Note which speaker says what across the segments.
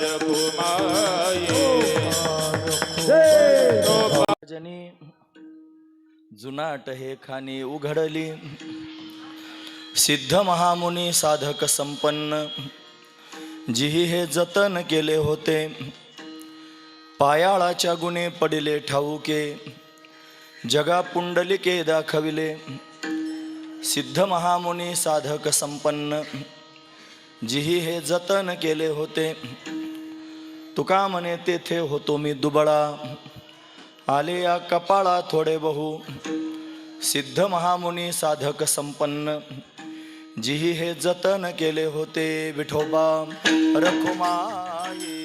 Speaker 1: रघुमाये जनी जुनाट हे खाणी उघडली सिद्ध महामुनी साधक संपन्न जिही हे जतन केले होते पायाळाच्या गुणे पडिले ठाऊके जगा पुंडलिके दाखविले सिद्ध महामुनी साधक संपन्न जिही हे जतन केले होते तुका म्हणे तेथे होतो मी दुबळा आले या कपाळा थोडे बहु सिद्ध महामुनी साधक संपन्न जिही हे जतन केले होते विठोबा रखुमाये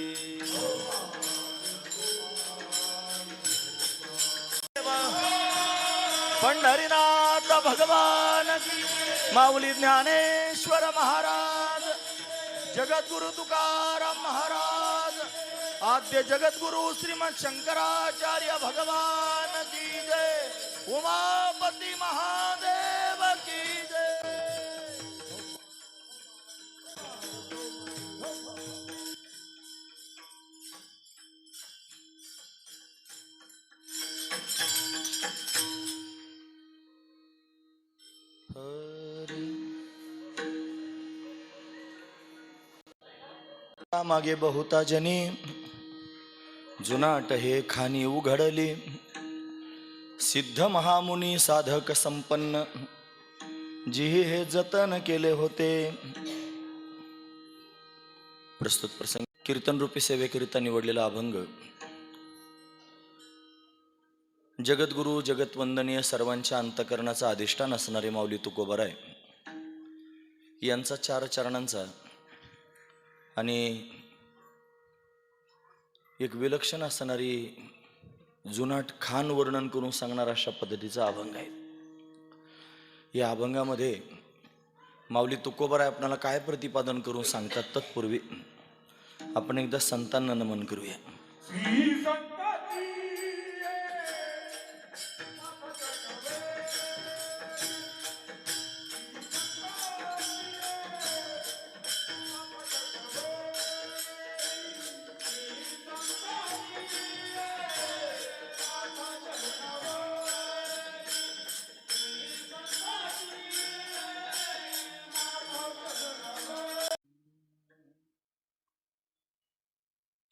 Speaker 1: पंढरीनाथ भगवान माऊली ज्ञानेश्वर महाराज जगद्गुरु तुकाराम महाराज आद्य जगद्गुरु श्रीमद शंकराचार्य भगवान की जय उमापति महादेव की जय। मागे बहुता जनी जुनाट हे खाणी उघडली सिद्ध महामुनी साधक संपन्न जिही हे जतन केले होते। प्रस्तुत प्रसंग कीर्तन रूपी सेवेकरिता निवडलेला अभंग जगद्गुरु जगतवंदनीय सर्वांच्या अंतकरणाचा अधिष्ठान असणारे माऊली तुकोबराय यांचा 4 चरणांचा आणि एक विलक्षण असणारी जुनाट खान वर्णन करून सांगणारा अशा पद्धतीचा अभंग आहे। या अभंगामध्ये माऊली तुकोबराय आपल्याला काय प्रतिपादन करून सांगतात तत्पूर्वी आपण एकदा संतांना नमन करूया।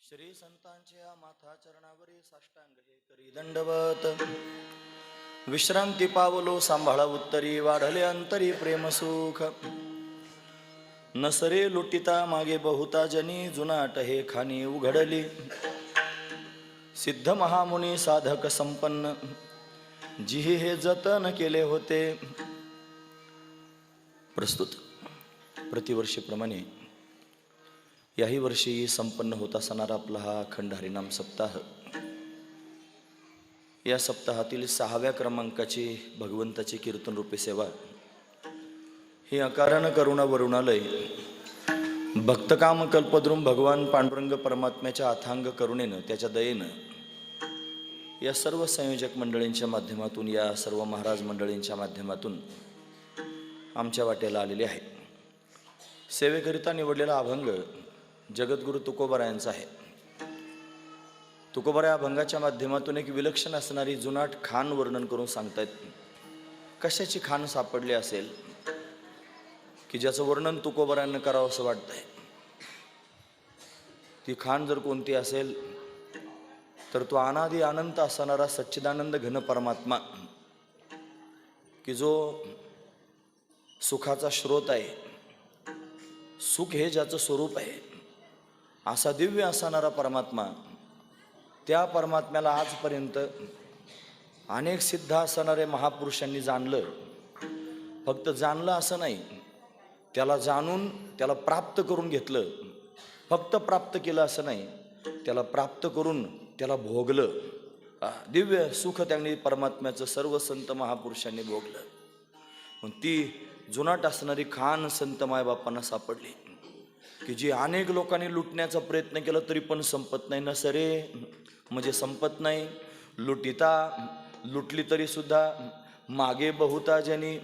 Speaker 1: श्री संतांच्या माथा चरणावरी साष्टांग हे करी दंडवत विश्रांती पावलो सांभाळा उत्तरी वाढले अंतरी प्रेम सुख नसरे लुटिता मागे बहुता जनी जुनाट हे खाणी उघडली सिद्ध महामुनी साधक संपन्न जिही हे जतन केले होते। प्रस्तुत प्रतिवर्षीप्रमाणे याही वर्षी संपन्न होत असणारा आपला हा अखंड हरिनाम सप्ताह या सप्ताहातील 6व्या क्रमांकाची भगवंताची कीर्तन रूपी सेवा ही अकारण करुणा वरुणालय भक्तकाम कल्पद्रुम भगवान पांडुरंग परमात्म्याच्या अथांग करुणेनं त्याच्या दयेनं या सर्व संयोजक मंडळींच्या माध्यमातून या सर्व महाराज मंडळींच्या माध्यमातून आमच्या वाट्याला आलेले आहे। सेवेकरिता निवडलेला अभंग जगद्गुरु तुकोबरायांचा आहे। तुकोबराय अभंगाच्या माध्यमातून एक विलक्षण असणारी जुनाट खान वर्णन करून सांगतायत। कशाची खान सापडली असेल की ज्याचं वर्णन तुकोबरायांना करावं असं वाटतंय। ती खान जर कोणती असेल तर तो अनादि अनंत असणारा सच्चिदानंद घन परमात्मा की जो सुखाचा स्रोत आहे, सुख हे ज्याचं स्वरूप आहे असा दिव्य असणारा परमात्मा, त्या परमात्म्याला आजपर्यंत अनेक सिद्ध असणारे महापुरुषांनी जाणलं। फक्त जाणलं असं नाही, त्याला जाणून त्याला प्राप्त करून घेतलं। फक्त प्राप्त केलं असं नाही, त्याला प्राप्त करून त्याला भोगलं। दिव्य सुख त्यांनी परमात्म्याचं सर्व संत महापुरुषांनी भोगलं। पण ती जुनाट असणारी खान संत मायबापांना सापडली की जी अनेक लोकांनी लुटण्याचा प्रयत्न केला तरी पण संपत नाही। ना सरे म्हणजे संपत नाही, लुटिता लुटली तरी सुद्धा मागे बहुता जनी,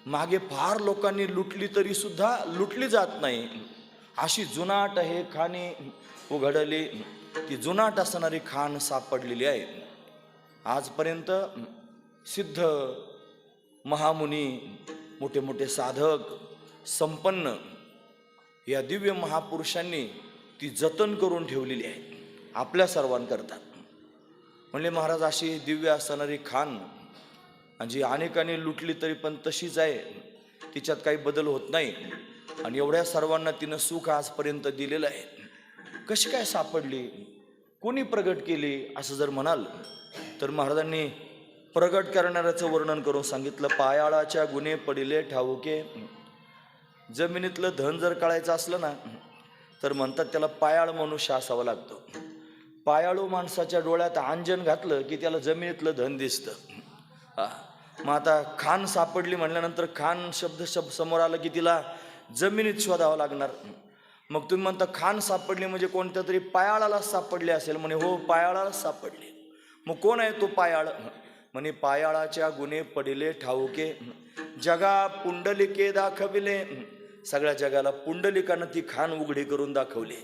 Speaker 1: मागे फार लोकांनी लुटली तरी सुद्धा लुटली जात नाही। अशी जुनाट हे खाणी उघडली, ती जुनाट असणारी खाण सापडलेली आहे. आजपर्यंत सिद्ध महामुनी, मोठे मोठे साधक, संपन्न या दिव्य महापुरुषांनी ती जतन करून ठेवलेली आहे आपल्या सर्वांकरता. म्हणले महाराज अशी दिव्य असणारी खाण जी अनेकांनी लुटली तरी पण तशीच आहे, तिच्यात काही बदल होत नाही, आणि एवढ्या सर्वांना तिनं सुख आजपर्यंत दिलेलं आहे. कशी काय सापडली, कोणी प्रगट केली असं जर म्हणाल तर महाराजांनी प्रगट करणाऱ्याचं वर्णन करून सांगितलं. पायाळाच्या गुन्हे पडिले ठाऊके. जमिनीतलं धन जर कळायचं असलं ना तर म्हणतात त्याला पायाळ मनुष्य असावं लागतो. पायाळू माणसाच्या डोळ्यात अंजन घातलं की त्याला जमिनीतलं धन दिसतं. मग आता खान सापडली म्हणल्यानंतर खान शब्द समोर आलं की तिला जमिनीत शोधावं लागणार. मग तुम्ही म्हणता खान सापडली म्हणजे कोणत्या तरी पायाळाला सापडली असेल. म्हणे हो, पायाळाला सापडली. मग कोण आहे तो पायाळ? म्हणे पायाळाच्या गुन्हे पडिले ठाऊके, जगा पुंडलिके दाखविले. सगळ्या जगाला पुंडलिकानं ती खान उघडी करून दाखवली,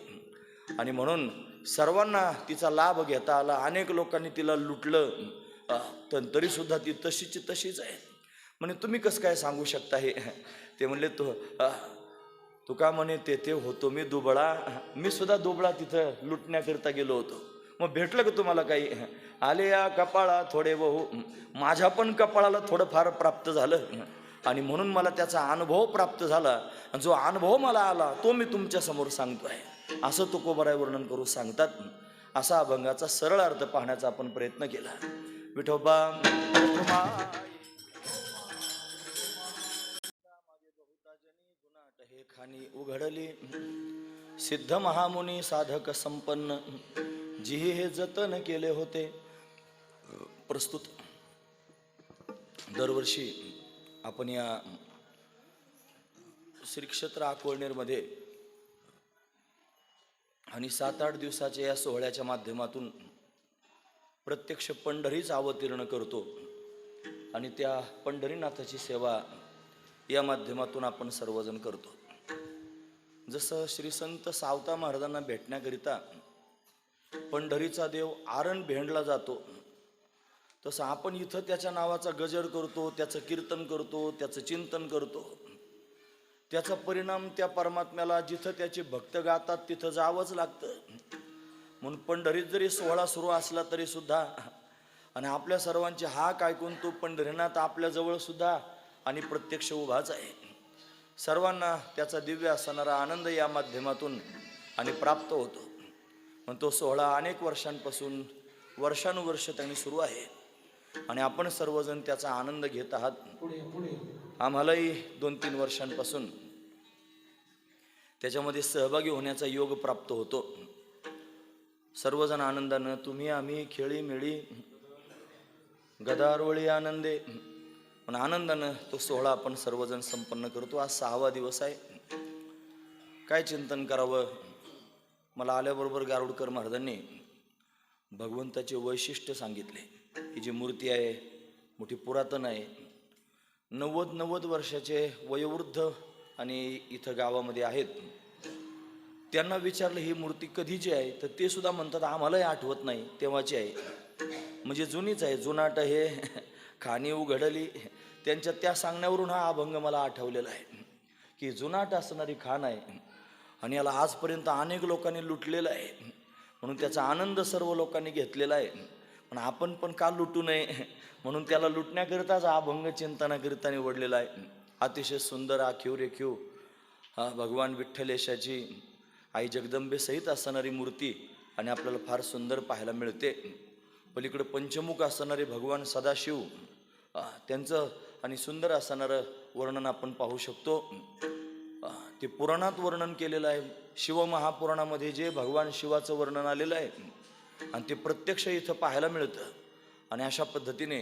Speaker 1: आणि म्हणून सर्वांना तिचा लाभ घेता आला. अनेक लोकांनी तिला लुटलं, तरी सुद्धा ती तशीची तशीच आहे. म्हणे तुम्ही कसं काय सांगू शकता हे? ते म्हणले तू का म्हणे तेथे होतो मी दुबळा. मी सुद्धा दुबळा तिथं लुटण्याकरिता गेलो होतो. मग भेटलं का तुम्हाला काही? आले या कपाळा थोडे बहु. माझ्या पण कपाळाला थोडंफार प्राप्त झालं, आणि म्हणून मला त्याचा अनुभव प्राप्त झाला, आणि जो अनुभव मला आला तो मी तुमच्या समोर सांगतोय, असं तुकोबाराय वर्णन करून सांगतात. असा अभंगाचा सरळ अर्थ पाहण्याचा आपण प्रयत्न केला. विठोबा हे खाणी उघडली, सिद्ध महामुनी साधक संपन्न, जिही हे जतन केले होते. प्रस्तुत दरवर्षी आपण या श्री क्षेत्र अकोळनेरमध्ये आणि 7-8 दिवसाच्या या सोहळ्याच्या माध्यमातून प्रत्यक्ष पंढरीच अवतीर्ण करतो, आणि त्या पंढरीनाथाची सेवा या माध्यमातून आपण सर्वजण करतो. जसं श्री संत सावता महाराजांना भेटण्याकरिता पंढरीचा देव आरण भेंडला जातो, तसं आपण इथं त्याच्या नावाचा गजर करतो, त्याचं कीर्तन करतो, त्याचं चिंतन करतो. त्याचा परिणाम त्या परमात्म्याला जिथं त्याचे भक्त गातात तिथं जावंच लागतं. म्हणून पंढरीत जरी सोहळा सुरू असला तरी सुद्धा, आणि आपल्या सर्वांचे हाक ऐकून तो पंढरीनाथ आपल्या जवळ सुद्धा आणि प्रत्यक्ष उभाच आहे. सर्वांना त्याचा दिव्य असणारा आनंद या माध्यमातून आणि प्राप्त होतो. पण तो सोहळा अनेक वर्षांपासून वर्षानुवर्ष त्यांनी सुरू आहे, आणि आपण सर्वजण त्याचा आनंद घेत आहात. आम्हालाही 2-3 वर्षांपासून त्याच्यामध्ये सहभागी होण्याचा योग प्राप्त होतो. सर्वजण आनंदानं, तुम्ही आम्ही खेळी मिळी गदारोळी आनंदे, पण आनंदानं तो सोहळा आपण सर्वजण संपन्न करतो. आज 6वा दिवस आहे. काय चिंतन करावं? मला आल्याबरोबर गारुडकर महाराजांनी भगवंताचे वैशिष्ट्य सांगितले. ही जी मूर्ती आहे मोठी पुरातन आहे, 90 वर्षाचे वयोवृद्ध आणि इथं गावामध्ये आहेत. त्यांना विचारलं ही मूर्ती कधीची आहे, तर ते सुद्धा म्हणतात आम्हालाही आठवत नाही, तेव्हाची आहे. म्हणजे जुनीच आहे. जुनाट हे खाणी उघडली. त्यांच्या त्या सांगण्यावरून हा अभंग मला आठवलेला आहे की जुनाट असणारी खाण आहे, आणि याला आजपर्यंत अनेक लोकांनी लुटलेलं आहे, म्हणून त्याचा आनंद सर्व लोकांनी घेतलेला आहे. पण आपण पण का लुटू नये म्हणून त्याला लुटण्याकरिताच हा अभंग चिंतनाकरिता निवडलेला आहे. अतिशय सुंदर आखीव रेखीव भगवान विठ्ठलेशाची आई जगदंबे सहित असणारी मूर्ती, आणि आपल्याला फार सुंदर पाहायला मिळते. पलीकडे पंचमुख असणारे भगवान सदाशिव, त्यांचं आणि सुंदर असणारं वर्णन आपण पाहू शकतो. ते पुराणात वर्णन केलेलं आहे. शिवमहापुराणामध्ये जे भगवान शिवाचं वर्णन आलेलं आहे, आणि ते प्रत्यक्ष इथं पाहायला मिळतं. आणि अशा पद्धतीने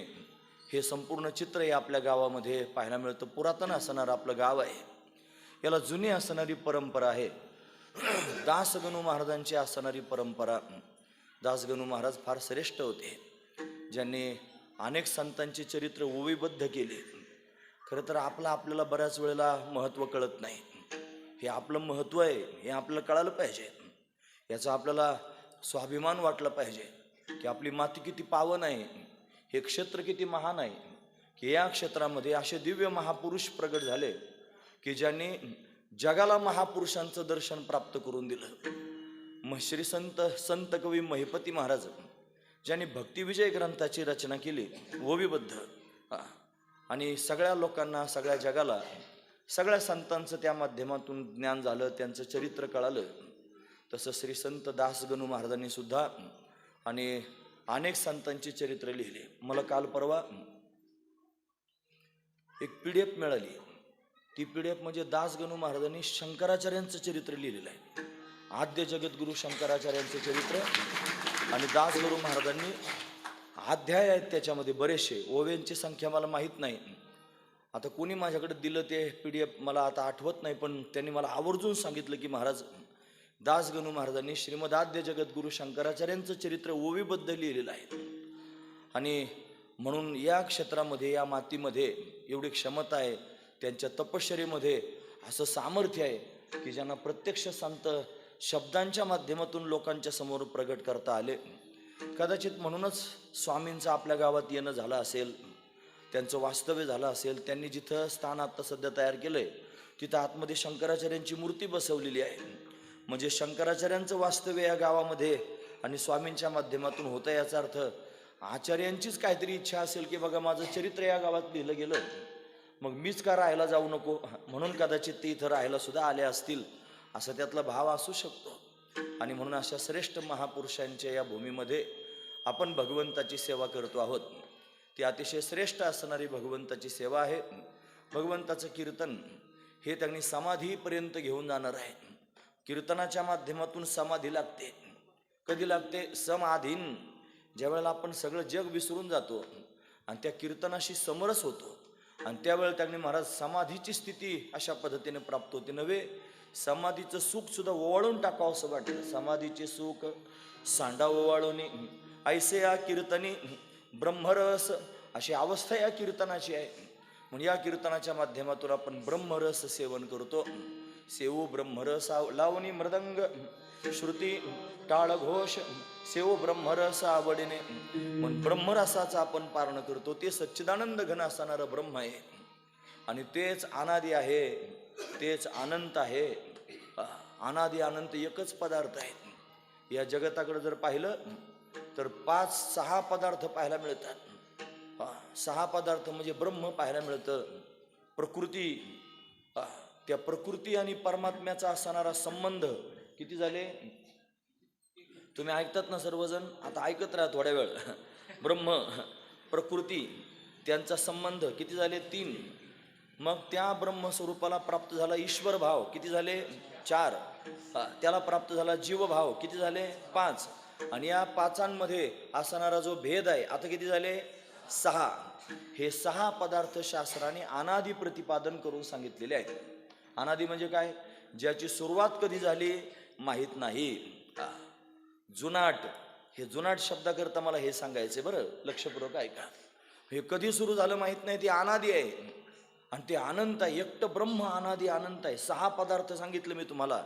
Speaker 1: हे संपूर्ण चित्र हे आपल्या गावामध्ये पाहायला मिळतं. पुरातन असणारं आपलं गाव आहे. याला जुनी असणारी परंपरा आहे. दासगणू महाराजांची असणारी परंपरा. दासगणू महाराज फार श्रेष्ठ होते, ज्यांनी अनेक संतांचे चरित्र ओवीबद्ध केले. खरं तर आपल्याला बऱ्याच वेळेला महत्त्व कळत नाही. हे आपलं महत्त्व आहे, हे आपल्याला कळालं पाहिजे. याचा आपल्याला स्वाभिमान वाटला पाहिजे की आपली माती किती पावन आहे, हे क्षेत्र किती महान आहे, की या क्षेत्रामध्ये असे दिव्य महापुरुष प्रगट झाले की ज्यांनी जगाला महापुरुषांचं दर्शन प्राप्त करून दिलं. श्री संत कवी महिपती महाराज ज्यांनी भक्तिविजय ग्रंथाची रचना केली, ओवीबद्ध, आणि सगळ्या लोकांना, सगळ्या जगाला, सगळ्या संतांचं त्या माध्यमातून ज्ञान झालं, त्यांचं चरित्र कळालं. तसं श्री संत दासगणू महाराजांनी सुद्धा आणि अनेक संतांची चरित्र लिहिली. मला काल परवा एक PDF मिळाली. ती PDF म्हणजे दासगणू महाराजांनी शंकराचार्यांचं चरित्र लिहिलेलं आहे. आद्य जगद्गुरु शंकराचार्यांचं चरित्र आणि दासगणू महाराजांनी अध्याय आहेत त्याच्यामध्ये बरेचसे. ओव्यांची संख्या मला माहीत नाही. आता कोणी माझ्याकडे दिलं ते PDF मला आता आठवत नाही, पण त्यांनी मला आवर्जून सांगितलं की महाराज दासगणू महाराजांनी श्रीमद आद्य जगद्गुरु शंकराचार्यांचं चरित्र ओवीबद्ध लिहिलेलं आहे. आणि म्हणून या क्षेत्रामध्ये, या मातीमध्ये एवढी क्षमता आहे, त्यांच्या तपश्चर्येमध्ये असं सामर्थ्य आहे की ज्यांना प्रत्यक्ष संत शब्दांच्या माध्यमातून लोकांच्या समोर प्रगट करता आले. कदाचित म्हणूनच स्वामींचं आपल्या गावात येणं झालं असेल, त्यांचं वास्तव्य झालं असेल. त्यांनी जिथं स्थान आता सध्या तयार केलंय तिथं आतमध्ये शंकराचार्यांची मूर्ती बसवलेली आहे. म्हणजे शंकराचार्यांचं वास्तव्य या गावामध्ये आणि स्वामींच्या माध्यमातून होतं. याचा अर्थ आचार्यांचीच काहीतरी इच्छा असेल की बघा माझं चरित्र या गावात लिहिलं गेलं, मग मीच का राहायला जाऊ नको, म्हणून कदाचित ते इथं राहायला सुद्धा आले असतील, असा त्यातला भाव असू शकतो. आणि म्हणून अशा श्रेष्ठ महापुरुषांच्या या भूमीमध्ये आपण भगवंताची सेवा करतो आहोत. ती अतिशय श्रेष्ठ असणारी भगवंताची सेवा आहे. भगवंताचं कीर्तन हे त्यांनी समाधीपर्यंत घेऊन जाणार आहे. कीर्तनाच्या माध्यमातून समाधी लागते. कधी लागते? समाधीन, ज्यावेळेला आपण सगळं जग विसरून जातो आणि त्या कीर्तनाशी समरस होतो, आणि त्यावेळेला त्यांनी महाराज समाधीची स्थिती अशा पद्धतीने प्राप्त होते. नव्हे, समाधीचं सुख सुद्धा ओवाळून टाकावं असं वाटतं. समाधीचे सुख सांडा ओवाळून ऐसे या कीर्तनी ब्रह्मरस, अशी अवस्था या कीर्तनाची आहे. म्हणून या कीर्तनाच्या माध्यमातून आपण ब्रह्मरस सेवन करतो. सेवू ब्रह्मरस लावणी मृदंग श्रुती टाळ घोष, सेवू ब्रह्मरस आवडीने. म्हणून ब्रह्मरसाचं आपण पारण करतो. ते सच्चिदानंद घन असणारं ब्रह्म आहे आणि तेच अनादी आहे, तेच अनंत आहे. अनादी अनंत एकच पदार्थ आहे. या जगताकडे जर पाहिलं तर 5-6 पदार्थ पाहायला मिळतात. 6 पदार्थ म्हणजे ब्रह्म पाहायला मिळतं. प्रकृती, त्या प्रकृती आणि परमात्म्याचा असणारा संबंध किती झाले? तुम्ही ऐकतात ना सर्वजण? आता ऐकत राहा थोड्या वेळ. ब्रह्म, प्रकृती, त्यांचा संबंध किती झाले? 3. मग त्या ब्रह्मस्वरूपाला प्राप्त झाला ईश्वर भाव, किती झाले? 4. त्याला प्राप्त झाला जीवभाव, किती झाले? 5. आणि या 5मध्ये असणारा जो भेद आहे, आता किती झाले? 6. हे 6 पदार्थ शास्त्राने अनादी प्रतिपादन करून सांगितलेले आहेत. अनादी म्हणजे काय? ज्याची सुरुवात कधी झाली माहीत नाही. जुनाट, हे जुनाट शब्दाकरता मला हे सांगायचे बरं, लक्षपूर्वक ऐका. हे कधी सुरू झालं माहीत नाही, ते अनादी आहे आणि ते अनंत आहे. एकटं ब्रह्म अनादी अनंत आहे. 6 पदार्थ सांगितले मी तुम्हाला.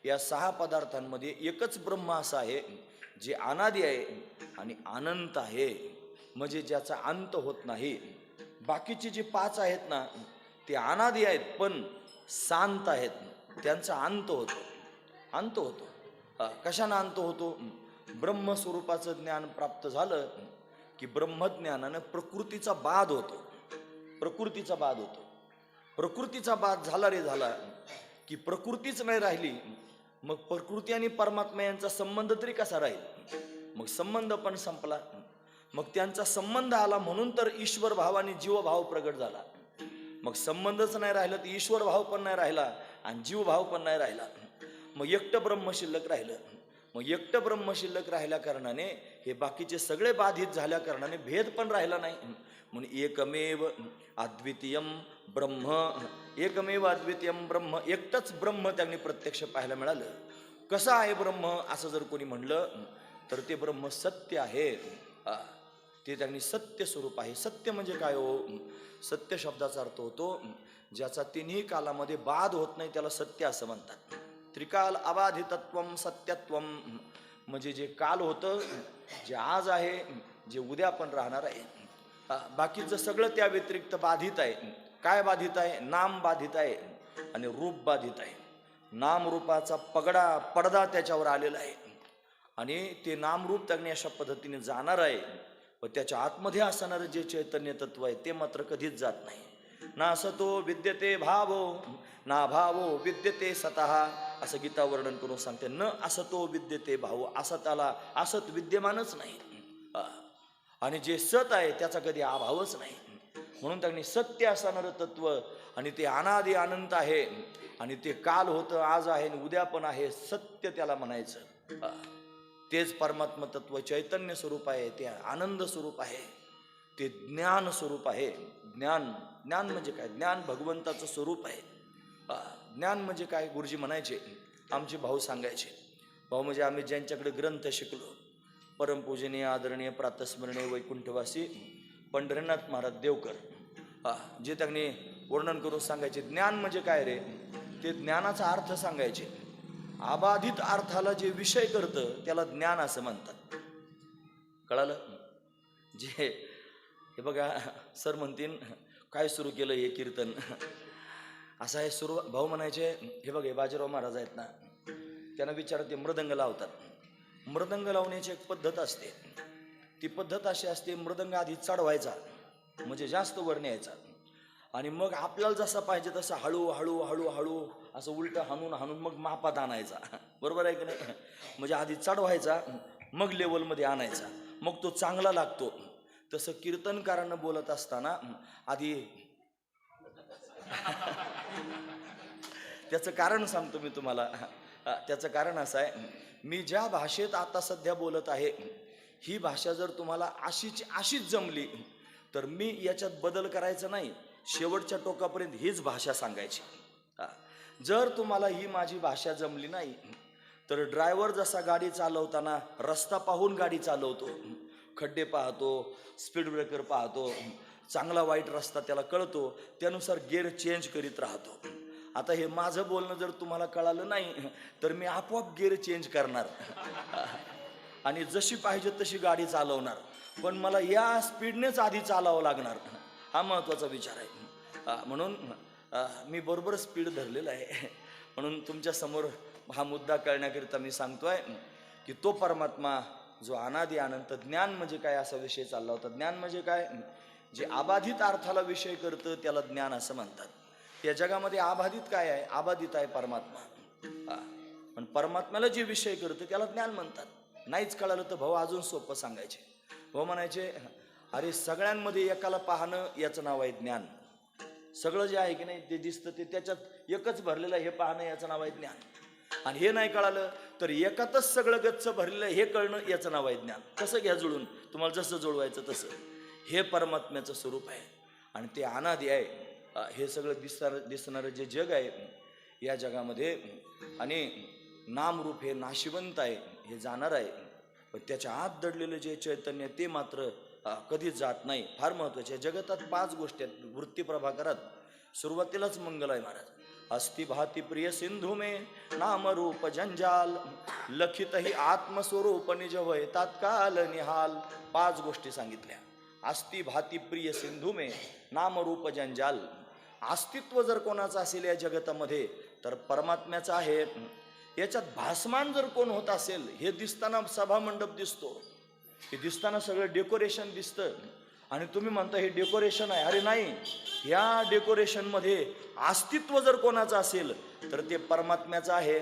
Speaker 1: या 6 पदार्थांमध्ये एकच ब्रह्म असा आहे जे अनादी आहे आणि अनंत आहे, म्हणजे ज्याचा अंत होत नाही. बाकीचे जे 5 आहेत ना, ते अनादी आहेत पण शांत आहेत, त्यांचा अंत होतो. अंत होतो. कशानं अंत होतो? ब्रह्मस्वरूपाचं ज्ञान प्राप्त झालं की ब्रह्मज्ञानानं प्रकृतीचा बाध होतो. प्रकृतीचा बाध होतो. प्रकृतीचा बाध झाला रे झाला की प्रकृतीच नाही राहिली, मग प्रकृती आणि परमात्मा यांचा संबंध तरी कसा राहील? मग संबंध पण संपला. मग त्यांचा संबंध आला म्हणून तर ईश्वर भाव आणि जीवभाव प्रगट झाला. मग संबंधच नाही राहिला तर ईश्वर भाव पण नाही राहिला आणि जीवभाव पण नाही राहिला. मग एकटं ब्रह्म शिल्लक राहिलं. मग एकटं ब्रह्म शिल्लक राहिल्या कारणाने हे बाकीचे सगळे बाधित झाल्या कारणाने भेद पण राहिला नाही. म्हणून एकमेव अद्वितीयम ब्रह्म, एकमेव अद्वितीयम ब्रह्म, एकटंच ब्रह्म त्यांनी प्रत्यक्ष पाहायला मिळालं. कसं आहे ब्रह्म असं जर कोणी म्हणलं तर ते ब्रह्म सत्य आहे. ते त्यांनी सत्य स्वरूप आहे. सत्य म्हणजे काय हो? सत्य शब्दाचा अर्थ होतो ज्याचा तिन्ही कालामध्ये बाध होत नाही, त्याला सत्य असं म्हणतात. त्रिकाल अबाधितत्वम सत्यत्वम, म्हणजे जे काल होतं, जे आज आहे, जे उद्या पण राहणार आहे, बाकीचं सगळं त्या व्यतिरिक्त बाधित आहे. काय बाधित आहे? नाम बाधित आहे आणि रूप बाधित आहे. नामरूपाचा पडदा त्याच्यावर आलेला आहे आणि ते नामरूप त्यांनी अशा पद्धतीने जाणार आहे. व त्याच्या आतमध्ये असणारं जे चैतन्य तत्व आहे ते मात्र कधीच जात नाही. ना असतो विद्यते भावो ना भावो विद्यते सतः, असं गीता वर्णन करून सांगते. न असतो विद्यते भावो, असताला असत विद्यमानच नाही आणि जे सत आहे त्याचा कधी अभावच नाही. म्हणून त्यांनी सत्य असणारं तत्व आणि ते अनादि अनंत आहे आणि ते काल होतं, आज आहे आणि उद्या पण आहे, सत्य त्याला म्हणायचं. तेच परमात्म तत्व चैतन्य स्वरूप आहे, ते आनंद स्वरूप आहे, ते ज्ञान स्वरूप आहे. ज्ञान म्हणजे काय? ज्ञान भगवंताचं स्वरूप आहे. ज्ञान म्हणजे काय? गुरुजी म्हणायचे, आमचे भाऊ सांगायचे. भाऊ म्हणजे आम्ही ज्यांच्याकडे ग्रंथ शिकलो, परमपूजनीय आदरणीय प्रातस्मरणीय वैकुंठवासी पंढरीनाथ महाराज देवकर, जे त्यांनी वर्णन करून सांगायचे, ज्ञान म्हणजे काय रे? ते ज्ञानाचा अर्थ सांगायचे. अबाधित अर्थाला जे विषय करतं त्याला ज्ञान असं म्हणतात. कळालं? जे हे बघा, सर म्हणतील काय सुरू केलं हे कीर्तन, असं आहे सुरू. भाऊ म्हणायचे, हे बघ हे बाजीराव महाराज आहेत ना, त्यांना विचारते मृदंग लावतात. मृदंग लावण्याची एक पद्धत असते. ती पद्धत अशी असते, मृदंग आधी चढवायचा म्हणजे जास्त वर न्यायचा आणि मग आपल्याला जसा पाहिजे तसं हळू असं उलटं हाणून मग मापात आणायचा. बरोबर आहे की नाही? म्हणजे आधी चढवायचा मग लेवलमध्ये आणायचा, मग तो चांगला लागतो. तसं कीर्तनकारांना बोलत असताना आधी त्याचं कारण सांगतो मी तुम्हाला. त्याचं कारण असं आहे, मी ज्या भाषेत आता सध्या बोलत आहे ही भाषा जर तुम्हाला अशीच जमली तर मी याच्यात बदल करायचा नाही, शेवटच्या टोकापर्यंत हीच भाषा सांगायची. जर तुम्हाला ही माझी भाषा जमली नाही तर ड्रायव्हर जसा गाडी चालवताना रस्ता पाहून गाडी चालवतो, खड्डे पाहतो, स्पीड ब्रेकर पाहतो, चांगला वाईट रस्ता त्याला कळतो, त्यानुसार गिअर चेंज करीत राहतो. आता हे माझं बोलणं जर तुम्हाला कळालं नाही तर मी आपोआप गिअर चेंज करणार आणि जशी पाहिजे तशी गाडी चालवणार, पण मला या स्पीडनेच आधी चालावं लागणार. हा महत्त्वाचा विचार आहे. म्हणून मी बरोबर स्पीड धरलेला आहे. म्हणून तुमच्या समोर हा मुद्दा कळण्याकरिता मी सांगतोय की तो परमात्मा जो अनादि अनंत, ज्ञान म्हणजे काय असा विषय चालला होता. ज्ञान म्हणजे काय? जे अबाधित अर्थाला विषय करतं त्याला ज्ञान असं म्हणतात. या जगामध्ये अबाधित काय आहे? अबाधित आहे परमात्मा. पण परमात्म्याला जे विषय करतं त्याला ज्ञान म्हणतात. नाहीच कळालं तर भाऊ अजून सोपं सांगायचे. भाऊ म्हणायचे, अरे सगळ्यांमध्ये एकाला पाहणं याचं नाव आहे ज्ञान. सगळं जे आहे की नाही ते दिसतं ते त्याच्यात एकच भरलेलं हे पाहणं याचं नाव आहे ज्ञान. आणि हे नाही कळालं तर एकातच सगळं गच्च भरलेलं हे कळणं याचं नाव आहे ज्ञान. कसं घ्या जुळून, तुम्हाला जसं जुळवायचं तसं. हे परमात्म्याचं स्वरूप आहे आणि ते अनादि आहे. हे सगळं दिसणारं जे जग आहे या जगामध्ये आणि नामरूप हे नाशिवंत आहे, हे जाणार आहे, पण त्याच्या आत दडलेलं जे चैतन्य ते मात्र कधीच जात नाही. फार महत्त्वाचे. जगतात 5 गोष्टी आहेत. वृत्ती प्रभाकरात सुरुवातीलाच मंगल आहे महाराज. अस्ति भाती प्रिय सिंधू में नाम रूप जंजाल, लखित ही आत्मस्वरूप निज होय तात्काल निहाल. 5 गोष्टी सांगितल्या. अस्ति भाती प्रिय सिंधू में नाम रूप जंजाल. अस्तित्व जर कोणाचं असेल या जगतामध्ये तर परमात्म्याचं आहे. याच्यात भासमान जर कोण होत असेल, हे दिसताना सभामंडप दिसतो, हे दिसताना सगळं डेकोरेशन दिसतं आणि तुम्ही म्हणता हे डेकोरेशन आहे. अरे नाही, या डेकोरेशनमध्ये अस्तित्व जर कोणाचं असेल तर ते परमात्म्याचं आहे.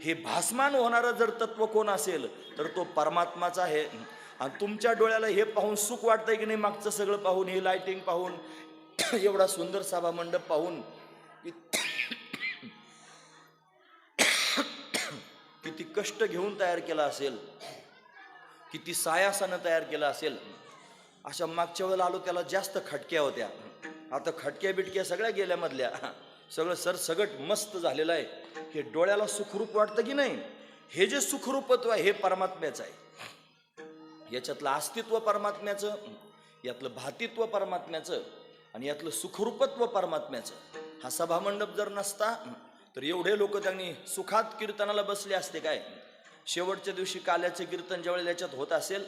Speaker 1: हे भासमान होणारं जर तत्व कोण असेल तर तो परमात्माचा आहे. आणि तुमच्या डोळ्याला हे पाहून सुख वाटतंय की नाही? मागचं सगळं पाहून, हे लाइटिंग पाहून, एवढा सुंदर सभामंडप पाहून, किती कष्ट घेऊन तयार केला असेल, किती सायासानं तयार केलं असेल. अशा मागच्या वेळेला आलो त्याला जास्त खटक्या होत्या, आता खटक्या बिटक्या सगळ्या गेल्या मधल्या. सगळं सरसगट मस्त झालेलं आहे. हे डोळ्याला सुखरूप वाटतं की नाही? हे जे सुखरूपत्व आहे हे परमात्म्याचं आहे. याच्यातलं अस्तित्व परमात्म्याचं, यातलं भातित्व परमात्म्याचं आणि यातलं सुखरूपत्व परमात्म्याचं. हा सभामंडप जर नसता तर एवढे लोक त्यांनी सुखात कीर्तनाला बसले असते काय. शेवटच्या दिवशी काल्याचे कीर्तन ज्यावेळेला याच्यात होत असेल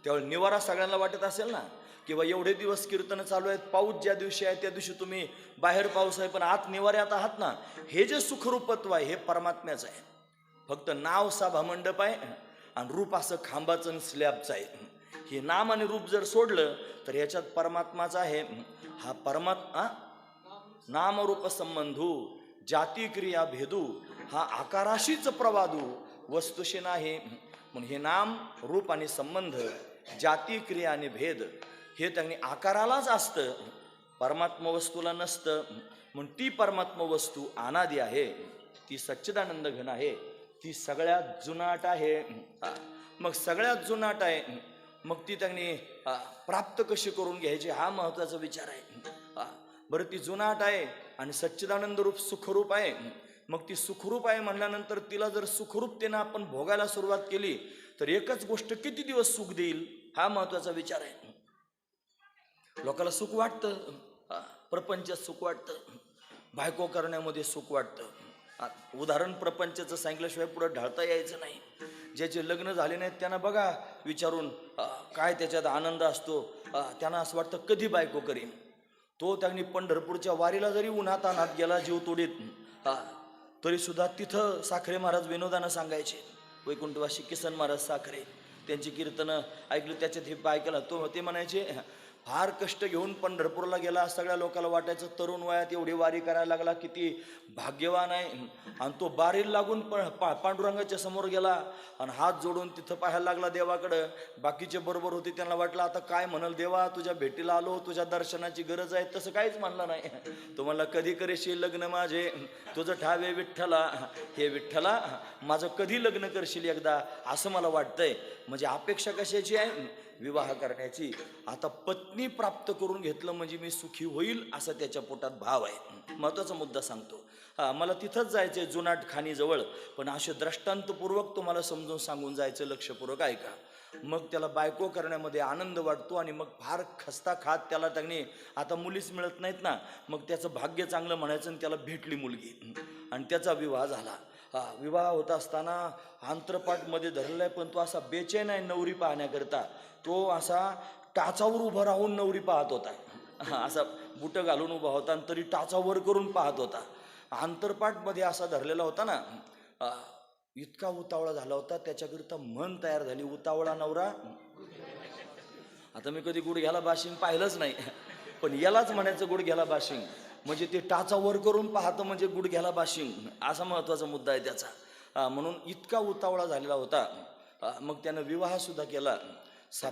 Speaker 1: त्यावेळेला निवारा सगळ्यांना वाटत असेल ना, किंवा एवढे दिवस कीर्तन चालू आहेत, पाऊस ज्या दिवशी आहे त्या दिवशी तुम्ही बाहेर पाऊस आहे पण आत निवाऱ्यात आहात ना, हे जे सुखरूपत्व आहे हे परमात्म्याचं आहे. फक्त नाव सभामंडप आहे आणि रूप असं खांबाचं आणि स्लॅबचं आहे. हे नाम आणि रूप जर सोडलं तर याच्यात परमात्माचा आहे. हा परमात्मा नाम रूप संबंधू जाती क्रिया भेदू हा आकाराशीच प्रवादू वस्तुशी नाही. म्हणून हे नाम रूप आणि संबंध, जाती क्रिया आणि भेद हे त्यांनी आकारालाच असतं, परमात्मा वस्तूला नसतं. म्हणून ती परमात्मा वस्तू अनादी आहे, ती सच्चिदानंद घन आहे, ती सगळ्यात जुनाट आहे. मग सगळ्यात जुनाट आहे मग ती त्यांनी प्राप्त कशी करून घ्यायची हा महत्वाचा विचार आहे. बरं, ती जुनाट आहे आणि सच्चिदानंद रूप सुखरूप आहे. मग ती सुखरूप आहे म्हणल्यानंतर तिला जर सुखरूपतेनं आपण भोगायला सुरुवात केली तर एकच गोष्ट किती दिवस सुख देईल हा महत्वाचा विचार आहे. लोकांना सुख वाटतं, प्रपंचात सुख वाटतं, बायको करण्यामध्ये सुख वाटतं. उदाहरण प्रपंचाचं सांगितल्याशिवाय पुढे ढाळता यायचं नाही. ज्याचे लग्न झाले नाहीत त्यांना बघा विचारून काय त्याच्यात आनंद असतो. त्यांना असं वाटतं कधी बायको करीन. तो त्यांनी पंढरपूरच्या वारीला जरी उन्हात अनात गेला जीव तोडीत तरी सुद्धा तिथं साखरे महाराज विनोदानं सांगायचे, वैकुंठवासी किसन महाराज साखरे, त्यांची कीर्तनं ऐकली त्याच्यात हे ऐकायला तो ते म्हणायचे फार कष्ट घेऊन पंढरपूरला गेला. सगळ्या लोकांना वाटायचं तरुण वयात एवढी वारी करायला लागला, किती भाग्यवान आहे. आणि तो बारीला लागून पांडुरंगाच्या समोर गेला आणि हात जोडून तिथं पाहायला लागला देवाकडं. बाकीचे बरोबर होते, त्यांना वाटलं आता काय म्हणाल देवा, तुझ्या भेटीला आलो, तुझ्या दर्शनाची गरज आहे. तसं काहीच म्हणलं नाही. तो म्हणला कधी करेशील लग्न माझे, तुझं ठावे विठ्ठला, हे विठ्ठला माझं कधी लग्न करशील एकदा, असं मला वाटतंय. म्हणजे अपेक्षा कशाची आहे, विवाह करण्याची. आता पत्नी प्राप्त करून घेतलं म्हणजे मी सुखी होईल असा त्याच्या पोटात भाव आहे. महत्वाचा मुद्दा सांगतो. मला तिथंच जायचंय जुनाट खाणीजवळ, पण असे दृष्टांतपूर्वक तुम्हाला समजून सांगून जायचं, लक्षपूर्वक ऐका. मग त्याला बायको करण्यामध्ये आनंद वाटतो आणि मग फार खस्ता खात त्याला त्यांनी आता मुलीच मिळत नाहीत ना, मग त्याचं भाग्य चांगलं म्हणायचं आणि त्याला भेटली मुलगी आणि त्याचा विवाह झाला. विवाह होत असताना आंतरपाटमध्ये धरलाय पण तो असा बेचैन आहे नवरी पाहण्याकरता. तो असा टाचावर उभा राहून नवरी पाहत होता, असा बुटं घालून उभा होता आणि तरी टाचावर करून पाहत होता. आंतरपाटमध्ये असा धरलेला होता ना, इतका उतावळा झाला होता, त्याच्याकरिता मन तयार झाली. उतावळा नवरा, आता मी कधी गुडघ्याला बाशिंग पाहिलंच नाही, पण यालाच म्हणायचं गुडघ्याला बाशिंग. म्हणजे ते टाचावर करून पाहतं म्हणजे गुडघ्याला बाशिंग, असा महत्वाचा मुद्दा आहे त्याचा. म्हणून इतका उतावळा झालेला होता. मग त्यानं विवाहसुद्धा केला.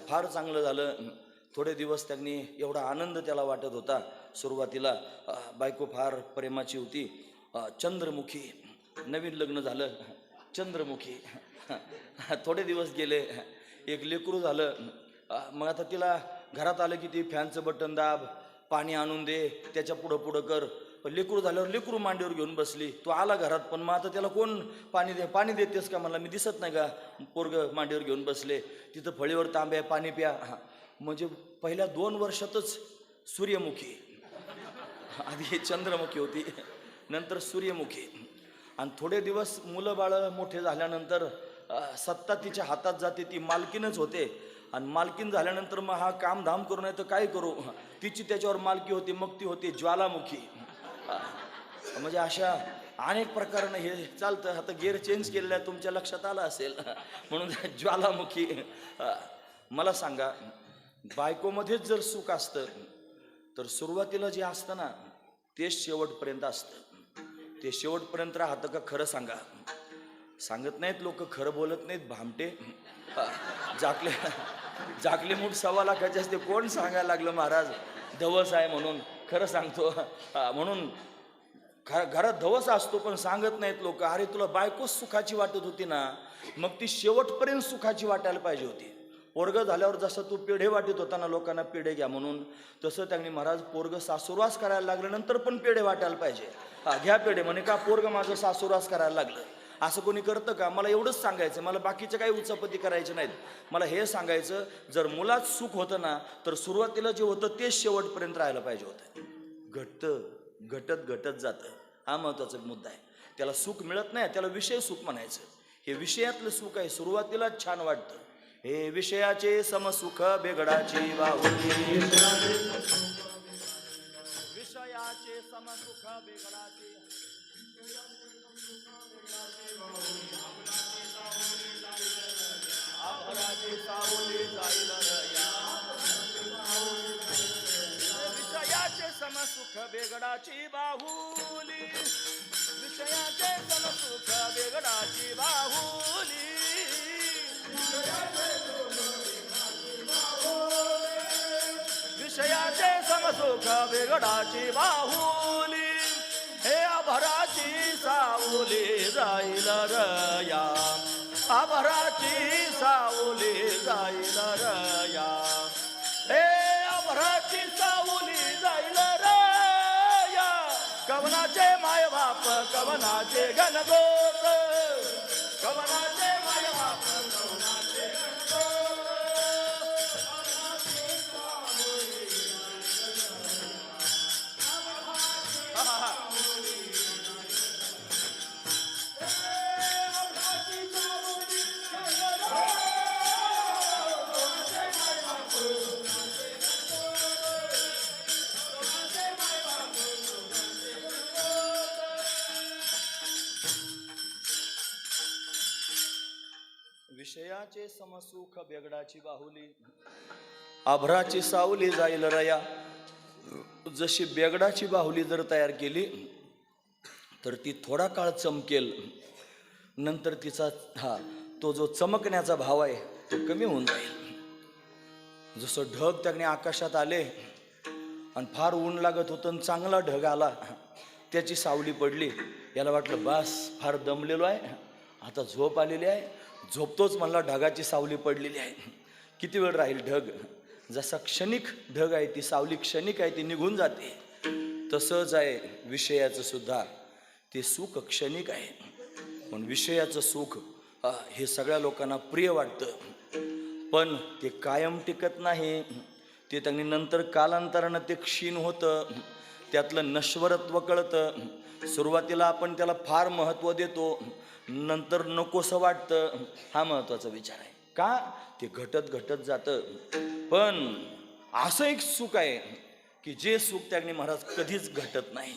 Speaker 1: फार चांगलं झालं. थोडे दिवस त्यांनी एवढा आनंद त्याला वाटत होता. सुरुवातीला बायको फार प्रेमाची होती, चंद्रमुखी. नवीन लग्न झालं, चंद्रमुखी. थोडे दिवस गेले, एक लेकरू झालं. मग आता तिला घरात आलं की ती फॅनचं बटन दाब, पाणी आणून दे, त्याच्या पुढं पुढं कर. पण लेकरू झाल्यावर लेकरू मांडीवर घेऊन बसली. तो आला घरात, पण मग आता त्याला कोण पाणी देतेस का म्हणला, मी दिसत नाही का पोरग मांडीवर घेऊन बसले. तिथं फळीवर तांब्या, पाणी प्या. म्हणजे पहिल्या 2 वर्षातच सूर्यमुखी, आधी चंद्रमुखी होती, नंतर सूर्यमुखी. आणि थोडे दिवस मुलं बाळं मोठे झाल्यानंतर सत्ता तिच्या हातात जाते, ती मालकीनच होते. आणि मालकीन झाल्यानंतर मग हा काम धाम करू नये तर काय करू, तिची त्याच्यावर मालकी होती, मग ती होती ज्वालामुखी. म्हणजे अशा अनेक प्रकारानं हे चालतं. आता गिअर चेंज केलेला आहे, तुमच्या लक्षात आलं असेल, म्हणून ज्वालामुखी. मला सांगा, बायकोमध्येच जर सुख असतं तर सुरुवातीला जे असतं ना तेच शेवटपर्यंत असतं. ते शेवटपर्यंत राहतं का खरं सांगा. सांगत नाहीत लोक, खरं बोलत नाहीत, भामटे. जाकले मूठ 1.25 लाखाचे असते. कोण सांगायला लागलं महाराज धवस आहे म्हणून. खरं सांगतो. म्हणून घरात धवस असतो पण सांगत नाहीत लोक. अरे तुला बायकोच सुखाची वाटत होती ना, मग ती शेवटपर्यंत सुखाची वाटायला पाहिजे होती. पोरग झाल्यावर जसं तू पेढे वाटत होता ना लोकांना, पेढे घ्या म्हणून, तसं त्यांनी महाराज पोरग सासुरवास करायला लागल्यानंतर पण पेढे वाटायला पाहिजे. घ्या पेढे म्हणे का, पोरग माझं सासुरवास करायला लागलं. असं कोणी करतं का? मला एवढंच सांगायचं, मला बाकीचं काही उचापती करायचे नाहीत. मला हे सांगायचं, जर मुलात सुख होतं ना, तर सुरुवातीला जे होतं तेच शेवटपर्यंत राहायला पाहिजे होतं. घटत जातं. हा महत्वाचा मुद्दा आहे. त्याला सुख मिळत नाही, त्याला विषय सुख म्हणायचं. हे विषयातलं सुख आहे, सुरुवातीलाच छान वाटतं. हे विषयाचे समसुख बेगडाची बाहुली, विषयाचे समसुख बेगडाची, आभराची सावली जाईल रया. विषयाचे समसुख बेगडाची बाहुली, विषयाचे समसुख बेगडाची बाहुली, विषयाचे समसुख बेगडाची बाहुली. हे आभराची सावली जाईल रया, आभराची सावली जाईल रया. हे आभराची सावली जाईल रया. कवनाचे माय बाप कवनाचे गणगोत, कवनाचे माय बाप कवनाचे गणगोत. विषयाचे समसुख बेगडाची बाहुली, आभराची सावली जाईल रया. जशी बेगडाची बाहुली जर तयार केली तर ती थोडा काळ चमकेल, नंतर तिचा तो जो चमकण्याचा भाव आहे तो कमी होऊन जाईल. जसं ढग त्याने आकाशात आले आणि फार ऊन लागत होतं, चांगला ढग आला, त्याची सावली पडली, याला वाटलं बस फार दमलेलो आहे, आता झोप आलेली आहे, झोपतोच म्हणला, ढगाची सावली पडलेली आहे. किती वेळ राहील ढग? जसा क्षणिक ढग आहे, ती सावली क्षणिक आहे, ती निघून जाते. तसंच आहे विषयाचं सुद्धा, ते सुख क्षणिक आहे. पण विषयाचं सुख हे सगळ्या लोकांना प्रिय वाटतं, पण ते कायम टिकत नाही. ते त्यांनी नंतर कालांतरानं ते क्षीण होतं, त्यातलं नश्वरत्व कळतं. सुरुवातीला आपण त्याला फार महत्त्व देतो, नंतर नकोसं वाटतं. हा महत्त्वाचा विचार आहे. का? ते घटत जातं. पण असं एक सुख आहे की जे सुख त्याने महाराज कधीच घटत नाही,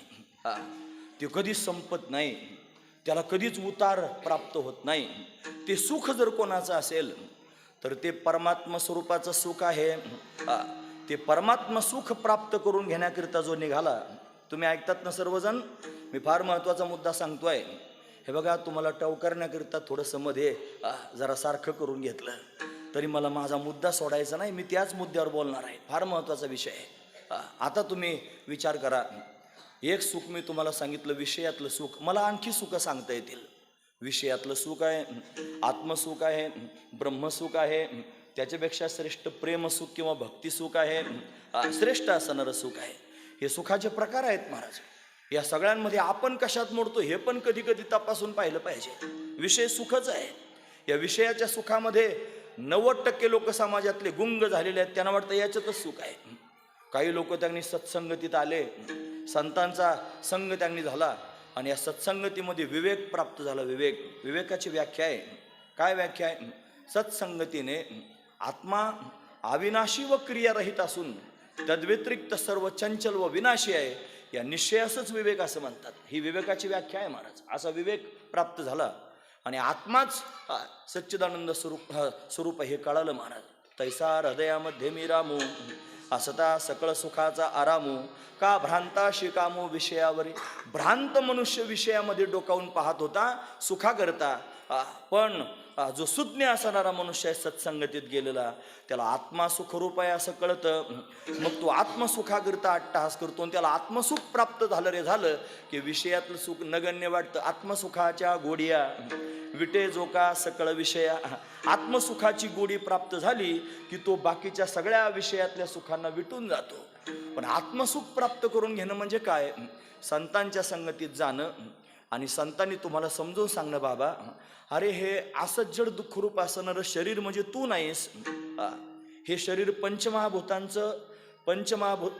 Speaker 1: ते कधीच संपत नाही, त्याला कधीच उतार प्राप्त होत नाही. ते सुख जर कोणाचं असेल तर ते परमात्मा स्वरूपाचं सुख आहे. ते परमात्मा सुख प्राप्त करून घेण्याकरिता जो निघाला, तुम्ही ऐकतात ना सर्वजण, मी फार महत्त्वाचा मुद्दा सांगतोय. हे बघा, तुम्हाला टव करण्याकरिता थोडंसं मध्ये जरा सारखं करून घेतलं तरी मला माझा मुद्दा सोडायचा नाही, मी त्याच मुद्द्यावर बोलणार आहे. फार महत्त्वाचा विषय आहे. आता तुम्ही विचार करा, एक सुख मी तुम्हाला सांगितलं, विषयातलं सुख. मला आणखी सुख सांगता येतील. विषयातलं सुख आहे, आत्मसुख आहे, ब्रह्मसुख आहे, त्याच्यापेक्षा श्रेष्ठ प्रेमसुख किंवा भक्तिसुख आहे, श्रेष्ठ असणारं सुख आहे. हे सुखाचे प्रकार आहेत महाराज. या सगळ्यांमध्ये आपण कशात मोडतो हे पण कधी कधी तपासून पाहिलं पाहिजे. विषय सुखच आहे. या विषयाच्या सुखामध्ये 90% लोक समाजातले गुंग झालेले आहेत, त्यांना वाटतं याच्यातच सुख आहे. काही लोक त्यांनी सत्संगतीत आले, संतांचा संग त्यांनी झाला आणि या सत्संगतीमध्ये विवेक प्राप्त झाला. विवेकाची व्याख्या आहे. काय व्याख्या आहे? सत्संगतीने आत्मा अविनाशी व क्रियारहित असून तद्व्यतिरिक्त सर्व चंचल व विनाशी आहे, या निश्चयासच विवेक असं म्हणतात. ही विवेकाची व्याख्या आहे महाराज. असा विवेक प्राप्त झाला आणि आत्माच सच्चिदानंद स्वरूप हे कळालं महाराज. तैसा हृदयामध्ये मी रामू, असता सकळ सुखाचा आरामू, का भ्रांता शिकामू विषयावरी. भ्रांत मनुष्य विषयामध्ये डोकावून पाहत होता सुखाकरता, पण जो सुज्ञ असणारा मनुष्य आहे सत्संगतीत गेलेला, त्याला आत्मा सुखरूप आहे असं कळतं. मग तो आत्मसुखाकरता अट्टहास करतो आणि त्याला आत्मसुख प्राप्त झालं रे झालं की विषयातलं सुख नगण्य वाटतं. आत्मसुखाच्या गोडिया विटे जो का सकळ विषया. आत्मसुखाची गोडी प्राप्त झाली की तो बाकीच्या सगळ्या विषयातल्या सुखांना विटून जातो. पण आत्मसुख प्राप्त करून घेणं म्हणजे काय? संतांच्या संगतीत जाणं आणि संतांनी तुम्हाला समजून सांगणं, बाबा अरे हे असं जड दुःखरूप असणारं शरीर म्हणजे तू नाहीस. हे शरीर पंचमहाभूतांचं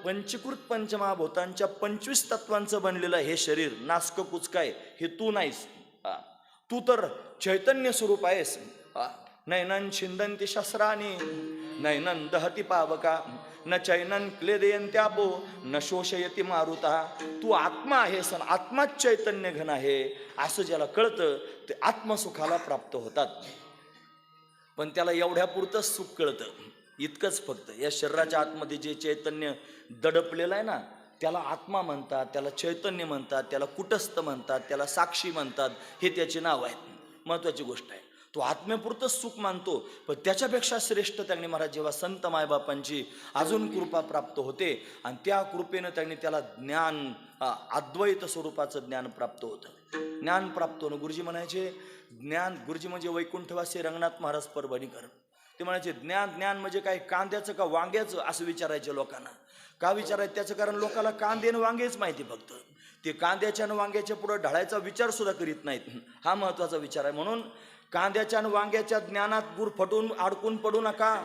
Speaker 1: पंचीकृत पंचमहाभूतांच्या 25 तत्वांचं बनलेलं हे शरीर नासकं कुचकाय, हे तू नाहीस. तू तर चैतन्य स्वरूप आहेस. नैनन छिंदंती शस्त्रानी नैनन दहती पावका न चैनन क्लेदयंत्यापो न शोषयती मारुता. तू आत्मा आहेस आणि आत्माच चैतन्य घन आहे असं ज्याला कळतं ते आत्मसुखाला प्राप्त होतात. पण त्याला एवढ्या पुरतंच सुख कळतं, इतकंच फक्त. या शरीराच्या आतमध्ये जे चैतन्य दडपलेलं आहे ना, त्याला आत्मा म्हणतात, त्याला चैतन्य म्हणतात, त्याला कुटस्थ म्हणतात, त्याला साक्षी म्हणतात. हे त्याचे नाव आहेत. महत्वाची गोष्ट आहे. तो आत्म्यापुरतंच सुख मानतो. पण त्याच्यापेक्षा श्रेष्ठ त्यांनी महाराज जेव्हा संत मायबापांची अजून कृपा प्राप्त होते आणि त्या कृपेनं त्यांनी त्याला ज्ञान, अद्वैत स्वरूपाचं ज्ञान प्राप्त होतं. ज्ञान प्राप्त होणं. गुरुजी म्हणायचे ज्ञान, गुरुजी म्हणजे वैकुंठवासी रंगनाथ महाराज परभणीकर. ते म्हणायचे ज्ञान ज्ञान म्हणजे काय, कांद्याचं का वांग्याचं असं विचारायचे लोकांना. का विचारायचं? त्याचं कारण लोकांना कांदे आणि वांगेच माहिती फक्त. ते कांद्याच्या आणि वांग्याच्या पुढे ढळायचा विचार सुद्धा करीत नाहीत. हा महत्वाचा विचार आहे. म्हणून कांद्याच्या आणि वांग्याच्या ज्ञानात गुर फटून अडकून पडू नका.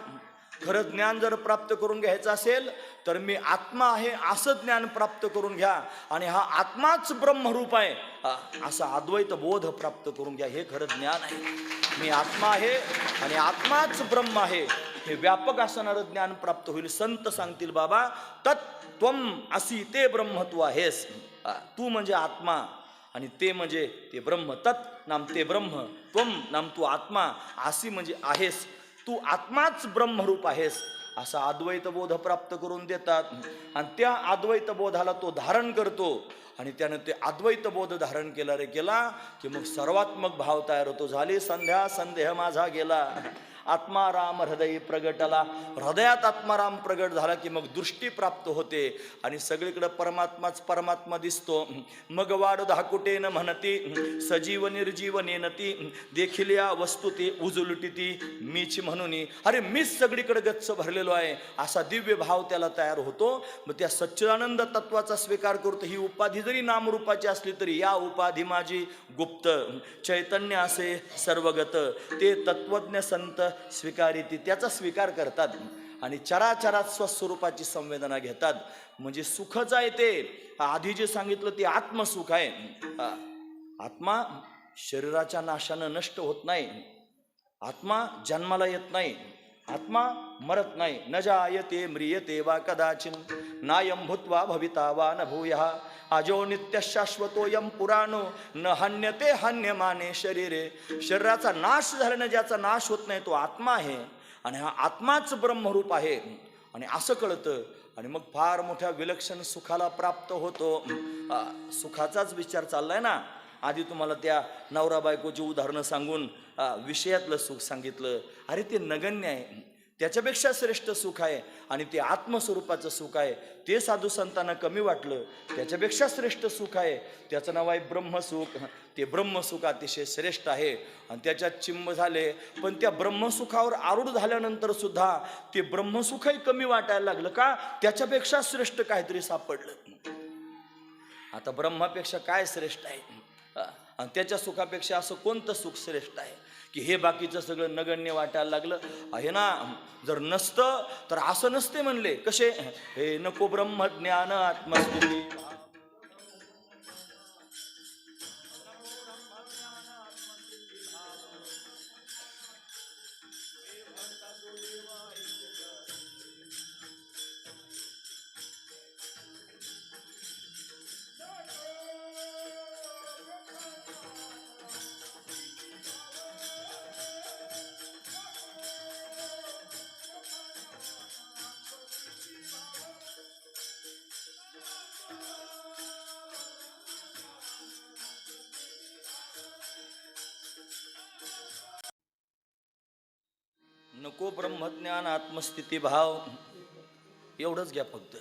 Speaker 1: खरं ज्ञान जर प्राप्त करून घ्यायचं असेल तर मी आत्मा आहे असं ज्ञान प्राप्त करून घ्या आणि हा आत्माच ब्रह्मरूप आहे असा अद्वैत बोध प्राप्त करून घ्या. हे खरं ज्ञान आहे. मी आत्मा आहे आणि आत्माच ब्रह्म आहे हे व्यापक असणारं ज्ञान प्राप्त होईल. संत सांगतील, बाबा तत्त्वम असी ते ब्रह्म तू आहेस. तू म्हणजे आत्मा आणि ते म्हणजे ते ब्रह्म. तत् नाम ते ब्रह्म, त्वम नाम तू आत्मा, असी म्हणजे आहेस. तू आत्माच ब्रह्मरूप आहेस असा अद्वैत बोध प्राप्त करून देतात. आणि त्या अद्वैत बोधाला तो धारण करतो आणि त्यानं ते अद्वैत बोध धारण केला रे केला की मग सर्वात्मक भाव तयार होतो. झाली संध्या संदेह माझा गेला, आत्माराम हृदय प्रगटला. हृदयात आत्माराम प्रगट झाला की मग दृष्टी प्राप्त होते आणि सगळीकडे परमात्माच परमात्मा दिसतो. मग वाढ धाकुटेन म्हणती सजीव निर्जीव नेनती, देखील या वस्तू ते उजुलटी ती मीच म्हणून. अरे मीच सगळीकडे गच्च भरलेलो आहे असा दिव्य भाव त्याला तयार होतो. मग त्या सच्चिदानंद तत्वाचा स्वीकार करतो. ही उपाधी जरी नामरूपाची असली तरी या उपाधी माझी गुप्त, चैतन्य असे सर्वगत. ते तत्वज्ञ संत स्वीकारिती, त्याचा स्वीकार करतात आणि चराचरात स्वस्वरूपाची संवेदना घेतात. म्हणजे सुखच आहे ते. आधी जे सांगितलं ते आत्मसुख आहे. आत्मा शरीराच्या नाशानं नष्ट होत नाही. आत्मा जन्माला येत नाही. आत्मा मरत नाही. न जायते म्रियते वा कदाचिन नायं भूत्वा भविता वा न भूयः अजो नित्य शाश्वतोयम पुराणो न हन्यते हन्यमाने शरीरे. शरीराचा नाश झाल्यानं ज्याचा नाश होत नाही तो आत्मा आहे आणि हा आत्माच ब्रह्मरूप आहे आणि असं कळतं आणि मग फार मोठ्या विलक्षण सुखाला प्राप्त होतो. सुखाचाच विचार चाललाय ना. आधी तुम्हाला त्या नवरा बायकोची उदाहरणं सांगून विषयातलं सुख सांगितलं. अरे ते नगण्य आहे. त्याच्यापेक्षा श्रेष्ठ सुख आहे आणि ते आत्मस्वरूपाचं सुख आहे. ते साधू संतांना कमी वाटलं. त्याच्यापेक्षा श्रेष्ठ सुख आहे, त्याचं नाव आहे ब्रह्मसुख. ते ब्रह्मसुख अतिशय श्रेष्ठ आहे आणि त्याच्यात चिंब झाले. पण त्या ब्रह्मसुखावर आरूढ झाल्यानंतर सुद्धा ते ब्रह्मसुखही कमी वाटायला लागलं. का? त्याच्यापेक्षा श्रेष्ठ काहीतरी सापडलं. आता ब्रह्मापेक्षा काय श्रेष्ठ आहे आणि त्याच्या सुखापेक्षा असं कोणतं सुख श्रेष्ठ आहे की हे बाकीचं सगळं नगण्य वाटायला लागलं आहे ना. जर नसतं तर असं नसते म्हणले. कसे? हे नको ब्रह्मज्ञान आत्मस्थिती. नको ब्रह्मज्ञान आत्मस्थिती भाव. एवढंच घ्या फक्त.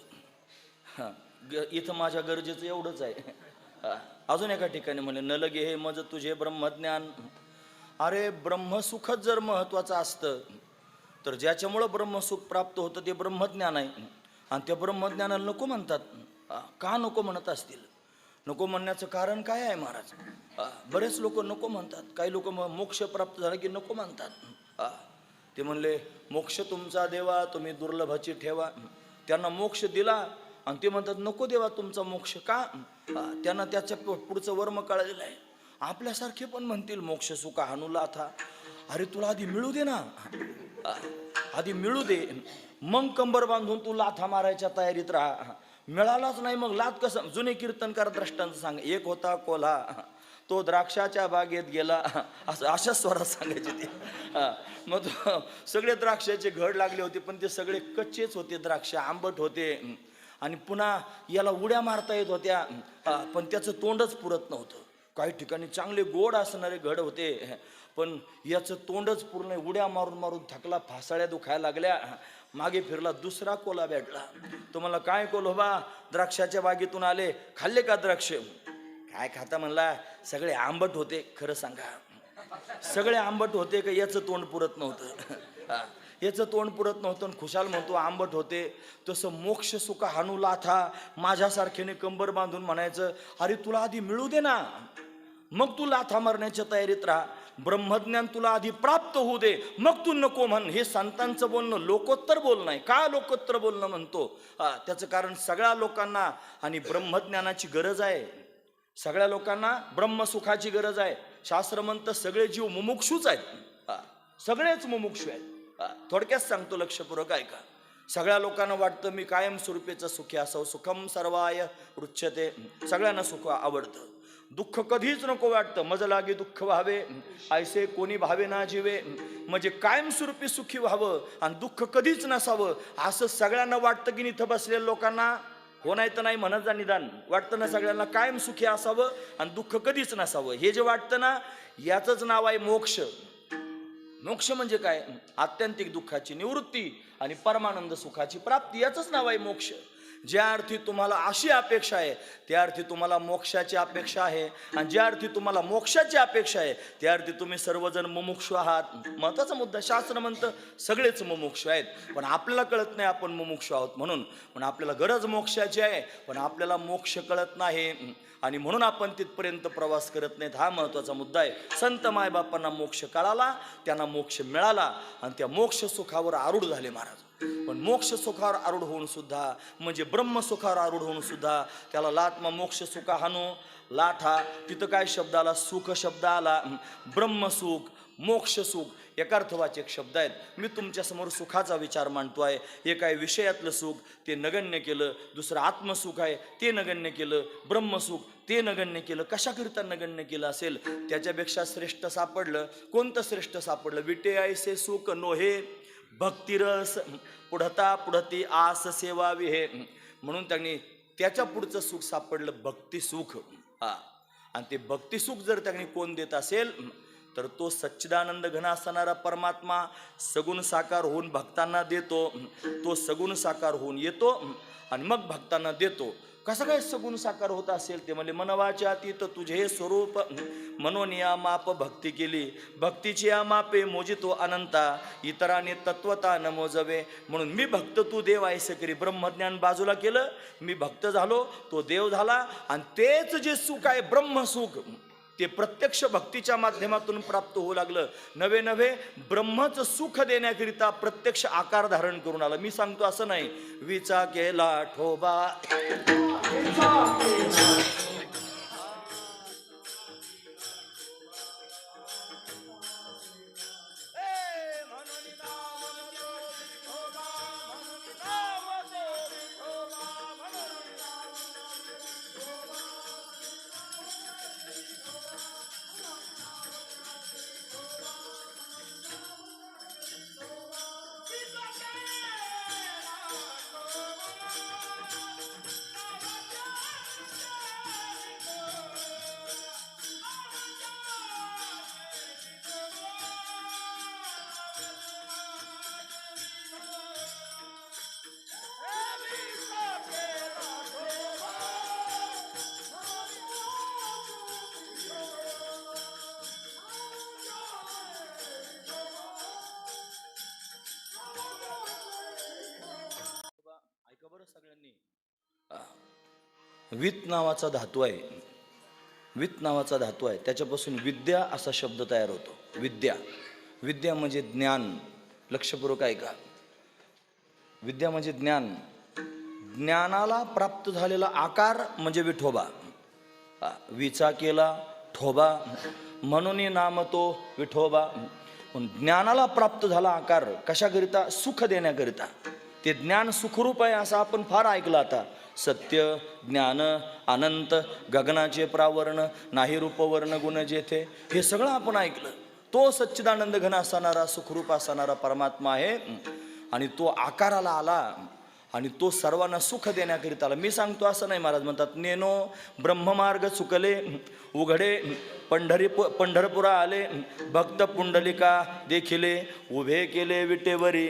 Speaker 1: इथं माझ्या गरजेचं एवढंच आहे. अजून एका ठिकाणी म्हणे न लगे हे मज तुझे ब्रह्मज्ञान. अरे ब्रह्मसुखच जर महत्वाचं असतं तर ज्याच्यामुळं ब्रह्मसुख प्राप्त होतं ते ब्रह्मज्ञान आहे आणि त्या ब्रह्मज्ञानाला नको म्हणतात. का नको म्हणत असतील? नको म्हणण्याचं कारण काय आहे महाराज? बरेच लोक नको म्हणतात. काही लोक मोक्ष प्राप्त झाला की नको म्हणतात. ते म्हणले मोक्ष तुमचा देवा, तुम्ही दुर्लभाची ठेवा. त्यांना मोक्ष दिला आणि ते म्हणतात नको देवा तुमचा मोक्ष का? त्यांना त्याच्या पुढचं वर्म कळलेलं आहे. आपल्यासारखे पण म्हणतील मोक्ष सुका हाणूला था. अरे तुला आधी मिळू दे ना, आधी मिळू दे, मग कंबर बांधून तू लाथा मारायच्या तयारीत राहा. मिळालाच नाही मग लाथ कसं? जुने कीर्तनकार द्रष्टांत सांग. एक होता कोल्हा, तो द्राक्षाच्या बागेत गेला, असं अशा स्वरात सांगायचे ते. मग सगळे द्राक्षाचे घड लागले होते, पण ते सगळे कच्चेच होते. द्राक्ष आंबट होते आणि पुन्हा याला उड्या मारता येत होत्या, पण त्याचं तोंडच पुरत नव्हतं. काही ठिकाणी चांगले गोड असणारे घड होते, पण याचं तोंडच पूर्ण उड्या मारून मारून थकला, फासाळ्या दुखायला लागल्या. मागे फिरला, दुसरा कोल्हा भेटला. तुम्हाला काय कोल्होबा, द्राक्षाच्या बागेतून आले, खाल्ले का द्राक्ष? काय खाता म्हणला? सगळे आंबट होते. खरं सांगा, सगळे आंबट होते का याचं तोंड पुरत नव्हतं? याचं तोंड पुरत नव्हतं. खुशाल म्हणतो आंबट होते. तसं मोक्ष सुका हाणू लाथा माझ्यासारख्याने कंबर बांधून म्हणायचं अरे तुला आधी मिळू दे ना, मग तू लाथा मारण्याच्या तयारीत राहा. ब्रह्मज्ञान तुला आधी प्राप्त होऊ दे, मग तू नको म्हण. हे संतांचं बोलणं लोकोत्तर बोलणं आहे. का लोकोत्तर बोलणं म्हणतो? त्याचं कारण सगळ्या लोकांना आणि ब्रह्मज्ञानाची गरज आहे. सगळ्या लोकांना ब्रह्मसुखाची गरज आहे. शास्त्र म्हणतं सगळे जीव मुमुक्षूच आहेत. सगळेच मुमुक्षू आहेत. थोडक्यात सांगतो, लक्षपूर्वक ऐका. सगळ्या लोकांना वाटतं मी कायमस्वरूपीचं सुखी असावं. सुखम सर्वाय रुच्यते. सगळ्यांना सुख आवडतं. दुःख कधीच नको वाटतं. मज लागे दुःख व्हावे, ऐसे कोणी भावे ना जीवे. म्हणजे कायमस्वरूपी सुखी व्हावं आणि दुःख कधीच नसावं असं सगळ्यांना वाटतं की इथं बसलेल्या लोकांना? हो, नाही तर नाही म्हणत जा. निदान वाटतं ना सगळ्यांना कायम सुखी असावं आणि दुःख कधीच नसावं. हे जे वाटतं ना, याचंच नाव आहे मोक्ष. मोक्ष म्हणजे काय? आत्यंतिक दुःखाची निवृत्ती आणि परमानंद सुखाची प्राप्ती, याचंच नाव आहे मोक्ष. ज्या अर्थी तुम्हाला अशी अपेक्षा आहे त्या अर्थी तुम्हाला मोक्षाची अपेक्षा आहे, आणि ज्या अर्थी तुम्हाला मोक्षाची अपेक्षा आहे त्या अर्थी तुम्ही सर्वजण मुमुक्षु आहात. महत्वाचा मुद्दा. शास्त्र म्हणतं सगळेच मुमुक्षु आहेत, पण आपल्याला कळत नाही आपण मुमुक्षु आहोत म्हणून. पण आपल्याला गरज मोक्षाची आहे, पण आपल्याला मोक्ष कळत नाही आणि म्हणून आपण तिथपर्यंत प्रवास करत नाहीत. हा महत्वाचा मुद्दा आहे. संत मायबापांना मोक्ष कळाला, त्यांना मोक्ष मिळाला आणि त्या मोक्ष सुखावर आरूढ झाले महाराज. पण मोक्ष सुखावर आरूढ होऊन सुद्धा, म्हणजे ब्रह्मसुखावर आरूढ होऊन सुद्धा त्याला लात्मा मोक्ष सुखा हानो लाठा. तिथं काय शब्द आला? सुख शब्द आला. ब्रह्मसुख, मोक्ष सुख एकार्थवाचक शब्द आहेत. मी तुमच्यासमोर सुखाचा विचार मांडतो आहे. एक आहे विषयातलं सुख, ते नगण्य केलं. दुसरं आत्मसुख आहे, ते नगण्य केलं. ब्रह्मसुख ते नगण्य केलं. कशाकरिता नगण्य केलं असेल? त्याच्यापेक्षा श्रेष्ठ सापडलं. कोणतं श्रेष्ठ सापडलं? विटे ऐसे सुख नोहे भक्तिरस पुढता पुढती आस सेवा विहे. म्हणून त्यांनी त्याच्या पुढचं सुख सापडलं, भक्ती सुख. आणि ते भक्ती सुख जर त्यांनी कोण देत असेल तर तो सच्चिदानंद घन असणारा परमात्मा सगुण साकार होऊन भक्तांना देतो. तो सगुण साकार होऊन येतो आणि मग भक्तांना देतो. कसं काय सगुण साकार होत असेल? ते म्हणजे मनवाच्या अतीत तुझे स्वरूप, मनोनिया माप भक्ती केली. भक्तीची या मापे मोजितो अनंता, इतराने तत्वता न मोजवे. म्हणून मी भक्त तू देव ऐसे करी. ब्रह्मज्ञान बाजूला केलं, मी भक्त झालो, तो देव झाला. आणि तेच जे सुख आहे ब्रह्मसुख, ते प्रत्यक्ष भक्तीच्या माध्यमातून प्राप्त होऊ लागलं. नवे नवे ब्रह्मच सुख देण्याकरिता प्रत्यक्ष आकार धारण करून आलं. मी सांगतो असं नाही विचा केला ठोबा, वित नावाचा धातू आहे. वित नावाचा धातू आहे, त्याच्यापासून विद्या असा शब्द तयार होतो. विद्या, विद्या म्हणजे ज्ञान. लक्षपूर्वक ऐका. विद्या म्हणजे ज्ञान. ज्ञानाला प्राप्त झालेला आकार म्हणजे विठोबा. विचा केला ठोबा, म्हणून नाम तो विठोबा. ज्ञानाला प्राप्त झाला आकार कशाकरिता? सुख देण्याकरिता. ते ज्ञान सुखरूप आहे असं आपण फार ऐकलं. आता सत्य, ज्ञान, अनंत, गगनाचे प्रावरण, नाही रूपवर्ण गुण जेथे, हे सगळं आपण ऐकलं. तो सच्चिदानंद घन असणारा सुखरूप असणारा परमात्मा आहे आणि तो आकाराला आला आणि तो सर्वांना सुख देण्याकरिता आला. मी सांगतो असं नाही. महाराज म्हणतात नेनो ब्रह्ममार्ग चुकले उघडे पंढरपुरा आले भक्त पुंडलिका देखिले उभे केले विटेवरी.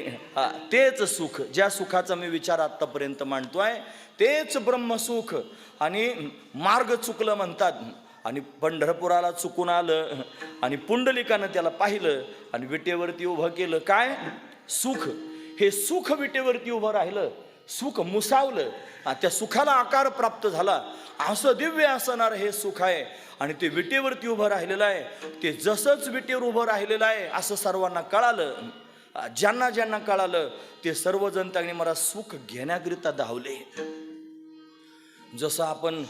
Speaker 1: तेच सुख, ज्या सुखाचा मी विचार आत्तापर्यंत मांडतोय तेच ब्रह्मसुख. आणि मार्ग चुकलं म्हणतात आणि पंढरपुराला चुकून आलं आणि पुंडलिकानं त्याला पाहिलं आणि विटेवरती उभं केलं. काय सुख? हे सुख विटेवरती उभं राहिलं, सुख मुसावलं, त्या सुखाला आकार प्राप्त झाला. असं दिव्य असणार हे सुख आहे आणि ते विटेवरती उभं राहिलेलं आहे. ते जसंच विटेवर उभं राहिलेलं आहे असं सर्वांना कळालं. ज्यांना ज्यांना कळालं ते सर्वजण त्यांनी मला सुख घेण्याकरिता धावले. जसं आपण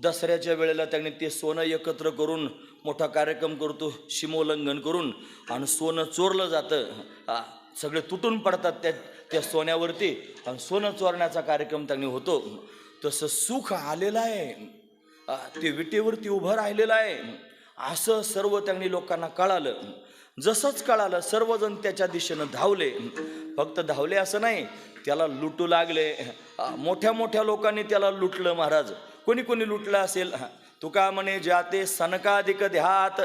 Speaker 1: दसऱ्याच्या वेळेला त्यांनी ते सोनं एकत्र करून मोठा कार्यक्रम करतो, सीमोल्लंघन करून, आणि सोनं चोरलं जातं. सगळे तुटून पडतात त्या सोन्यावरती आणि सोनं चोरण्याचा कार्यक्रम त्यांनी होतो. तसं सुख आलेलं आहे, ते विटेवरती उभं राहिलेलं आहे असं सर्व त्यांनी लोकांना कळालं. जसंच कळालं सर्वजण त्याच्या दिशेनं धावले. फक्त धावले असं नाही, त्याला लुटू लागले. मोठ्या मोठ्या लोकांनी त्याला लुटलं. महाराज कोणी कोणी लुटलं असेल? तुका म्हणे जाते सनकाधिक ध्यात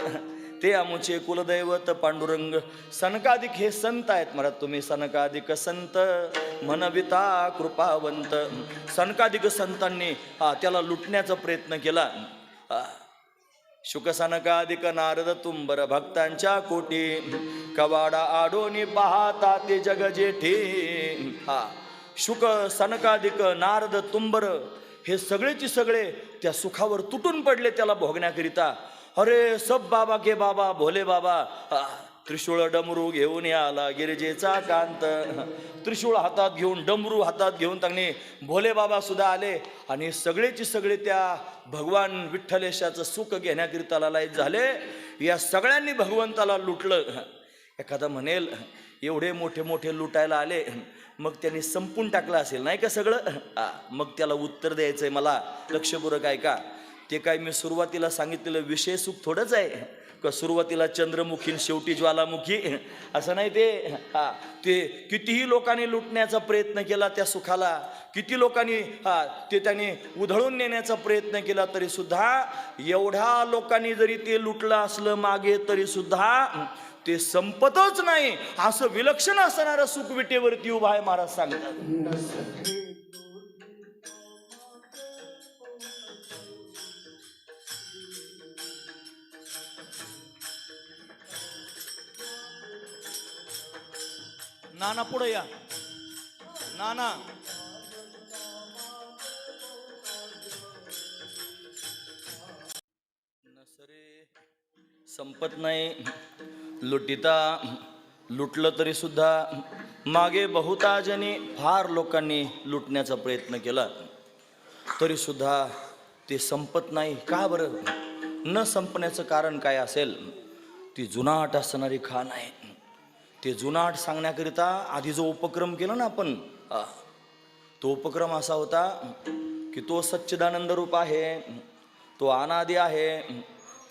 Speaker 1: ते अमुचे कुलदैवत पांडुरंग. सनकाधिक हे संत आहेत. महाराज तुम्ही सनकाधिक संत मनविता कृपावंत. सनकाधिक संतांनी त्याला लुटण्याचा प्रयत्न केला. शुक सनकाधिक नारद तुंबर भक्तांच्या कोटी कवाडा आडोनी पाहता ते जग जेठी. शुक सनकाधिक नारद तुंबर हे सगळेची सगळे त्या सुखावर तुटून पडले त्याला भोगण्याकरिता. अरे सब बाबा के बाबा भोले बाबा. त्रिशूळ डमरू घेऊन आला गिरिजेचा कांत. त्रिशूळ हातात घेऊन, डमरू हातात घेऊन त्यांनी भोले बाबा सुद्धा आले आणि सगळेची सगळे त्या भगवान विठ्ठलेशाचं सुख घेण्याकरिता लायक झाले. या सगळ्यांनी भगवंताला लुटलं. एखादा म्हणेल एवढे मोठे मोठे लुटायला आले, मग त्यांनी संपून टाकलं असेल नाही का सगळं? मग त्याला उत्तर द्यायचंय मला. लक्षपूर्वक ऐका. ते काय मी सुरुवातीला सांगितलेलं विषय सुख थोडंच आहे का? सुरुवातीला चंद्रमुखी शेवटी ज्वालामुखी असं नाही. ते कितीही लोकांनी लुटण्याचा प्रयत्न केला त्या सुखाला, किती लोकांनी ते त्यांनी उधळून नेण्याचा प्रयत्न केला, तरी सुद्धा एवढ्या लोकांनी जरी ते लुटलं असलं मागे तरी सुद्धा ते संपतच नाही. असं विलक्षण असणारं सुख विटेवरती उभा आहे. महाराज सांगतात नाना पुढे या. नाना नसरे संपत नाही. लुटिता लुटलं तरी सुद्धा मागे बहुता जणी फार लोकांनी लुटण्याचा प्रयत्न केला तरी सुद्धा ते संपत नाही. का बरं न संपण्याचं कारण काय असेल? ती जुनाट असणारी खाण आहे. ते जुनाट सांगण्याकरिता आधी जो उपक्रम केला ना आपण, तो उपक्रम असा होता की तो सच्चिदानंद रूप आहे, तो अनादि आहे,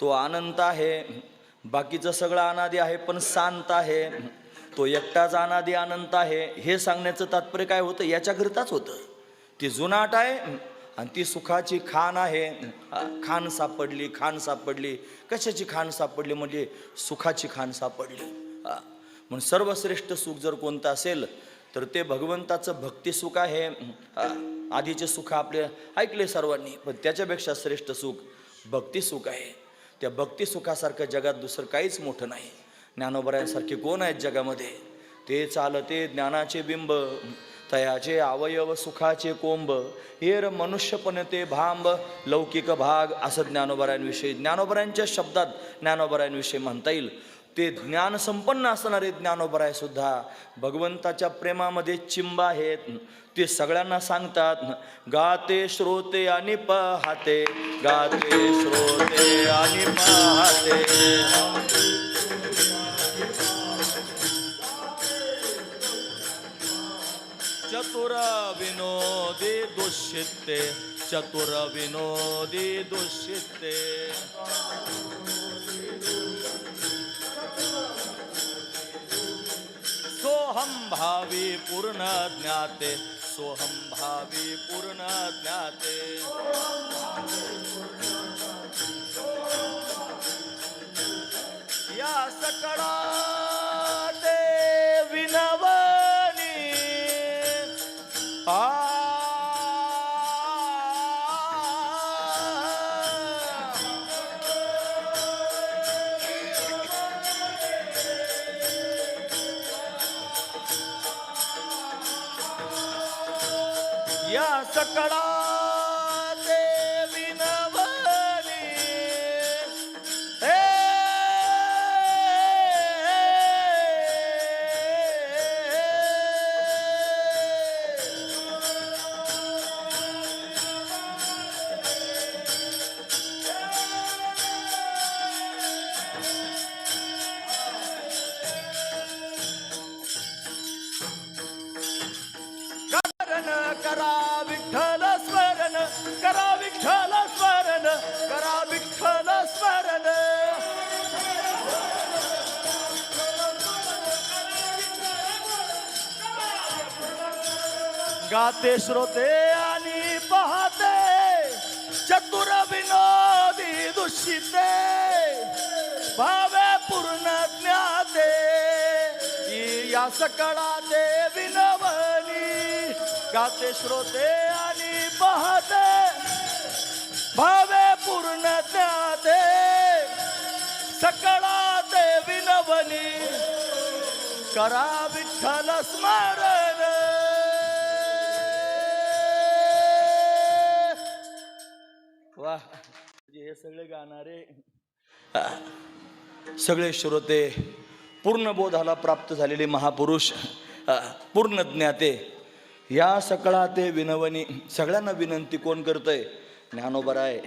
Speaker 1: तो अनंत आहे, बाकीचं सगळं अनादि आहे पण शांत आहे, तो एकटाच अनादि अनंत आहे. हे सांगण्याचं तात्पर्य काय होतं? याच्याकरिताच होतं. ती जुनाट आहे आणि ती सुखाची खाण आहे. खाण सापडली, खाण सापडली. कशाची खाण सापडली? म्हणजे सुखाची खाण सापडली. म्हणून सर्वश्रेष्ठ सुख जर कोणतं असेल तर ते भगवंताचं भक्ती सुख आहे. आधीचे सुख आपले ऐकले सर्वांनी, पण त्याच्यापेक्षा श्रेष्ठ सुख भक्ती सुख आहे. त्या भक्ती सुखासारखं जगात दुसरं काहीच मोठं नाही. ज्ञानोबरायांसारखे कोण आहेत जगामध्ये? ते चालते ज्ञानाचे बिंब तयाचे अवयव सुखाचे कोंब, हेर मनुष्यपण ते भांब, लौकिक भाग, असं ज्ञानोबरायांविषयी ज्ञानोबरायांच्या शब्दात ज्ञानोबरायांविषयी म्हणता येईल. ते ज्ञान संपन्न असणारे ज्ञानोबराय सुद्धा भगवंताच्या प्रेमामध्ये चिंब आहेत. ते सगळ्यांना सांगतात, गाते श्रोते आणि पाहते, गाते श्रोते आणि पाहते. चतुर विनोदी दुष्यिते, चतुर विनोदी दुष्यिते. सोहम भावी पूर्ण ज्ञाते, सोहम भावी पूर्ण ज्ञाते. या सकळा ते विनवनी या सकळा ते विनवनी. करा विठ्ठल स्मरण, करा विठ्ठल स्मरण, करा विठ्ठल स्मरण. गाते श्रोते आणि पाहते, चतुर विनोदी दुष्यिते, भावे पूर्ण ज्ञाते. या सकळा ते विनवनी, गाते श्रोते आणि पाहते, भावे पूर्ण ज्ञाते. सकळा ते विनवनी, करा विठ्ठल स्मरण. वाह, हे सगळे गाणारे सगळे श्रोते, पूर्ण बोधाला प्राप्त झालेले महापुरुष, पूर्ण ज्ञाते. या सकळा ते विनवनी. सगळ्यांना विनंती कोण करतंय? ज्ञानोबराय.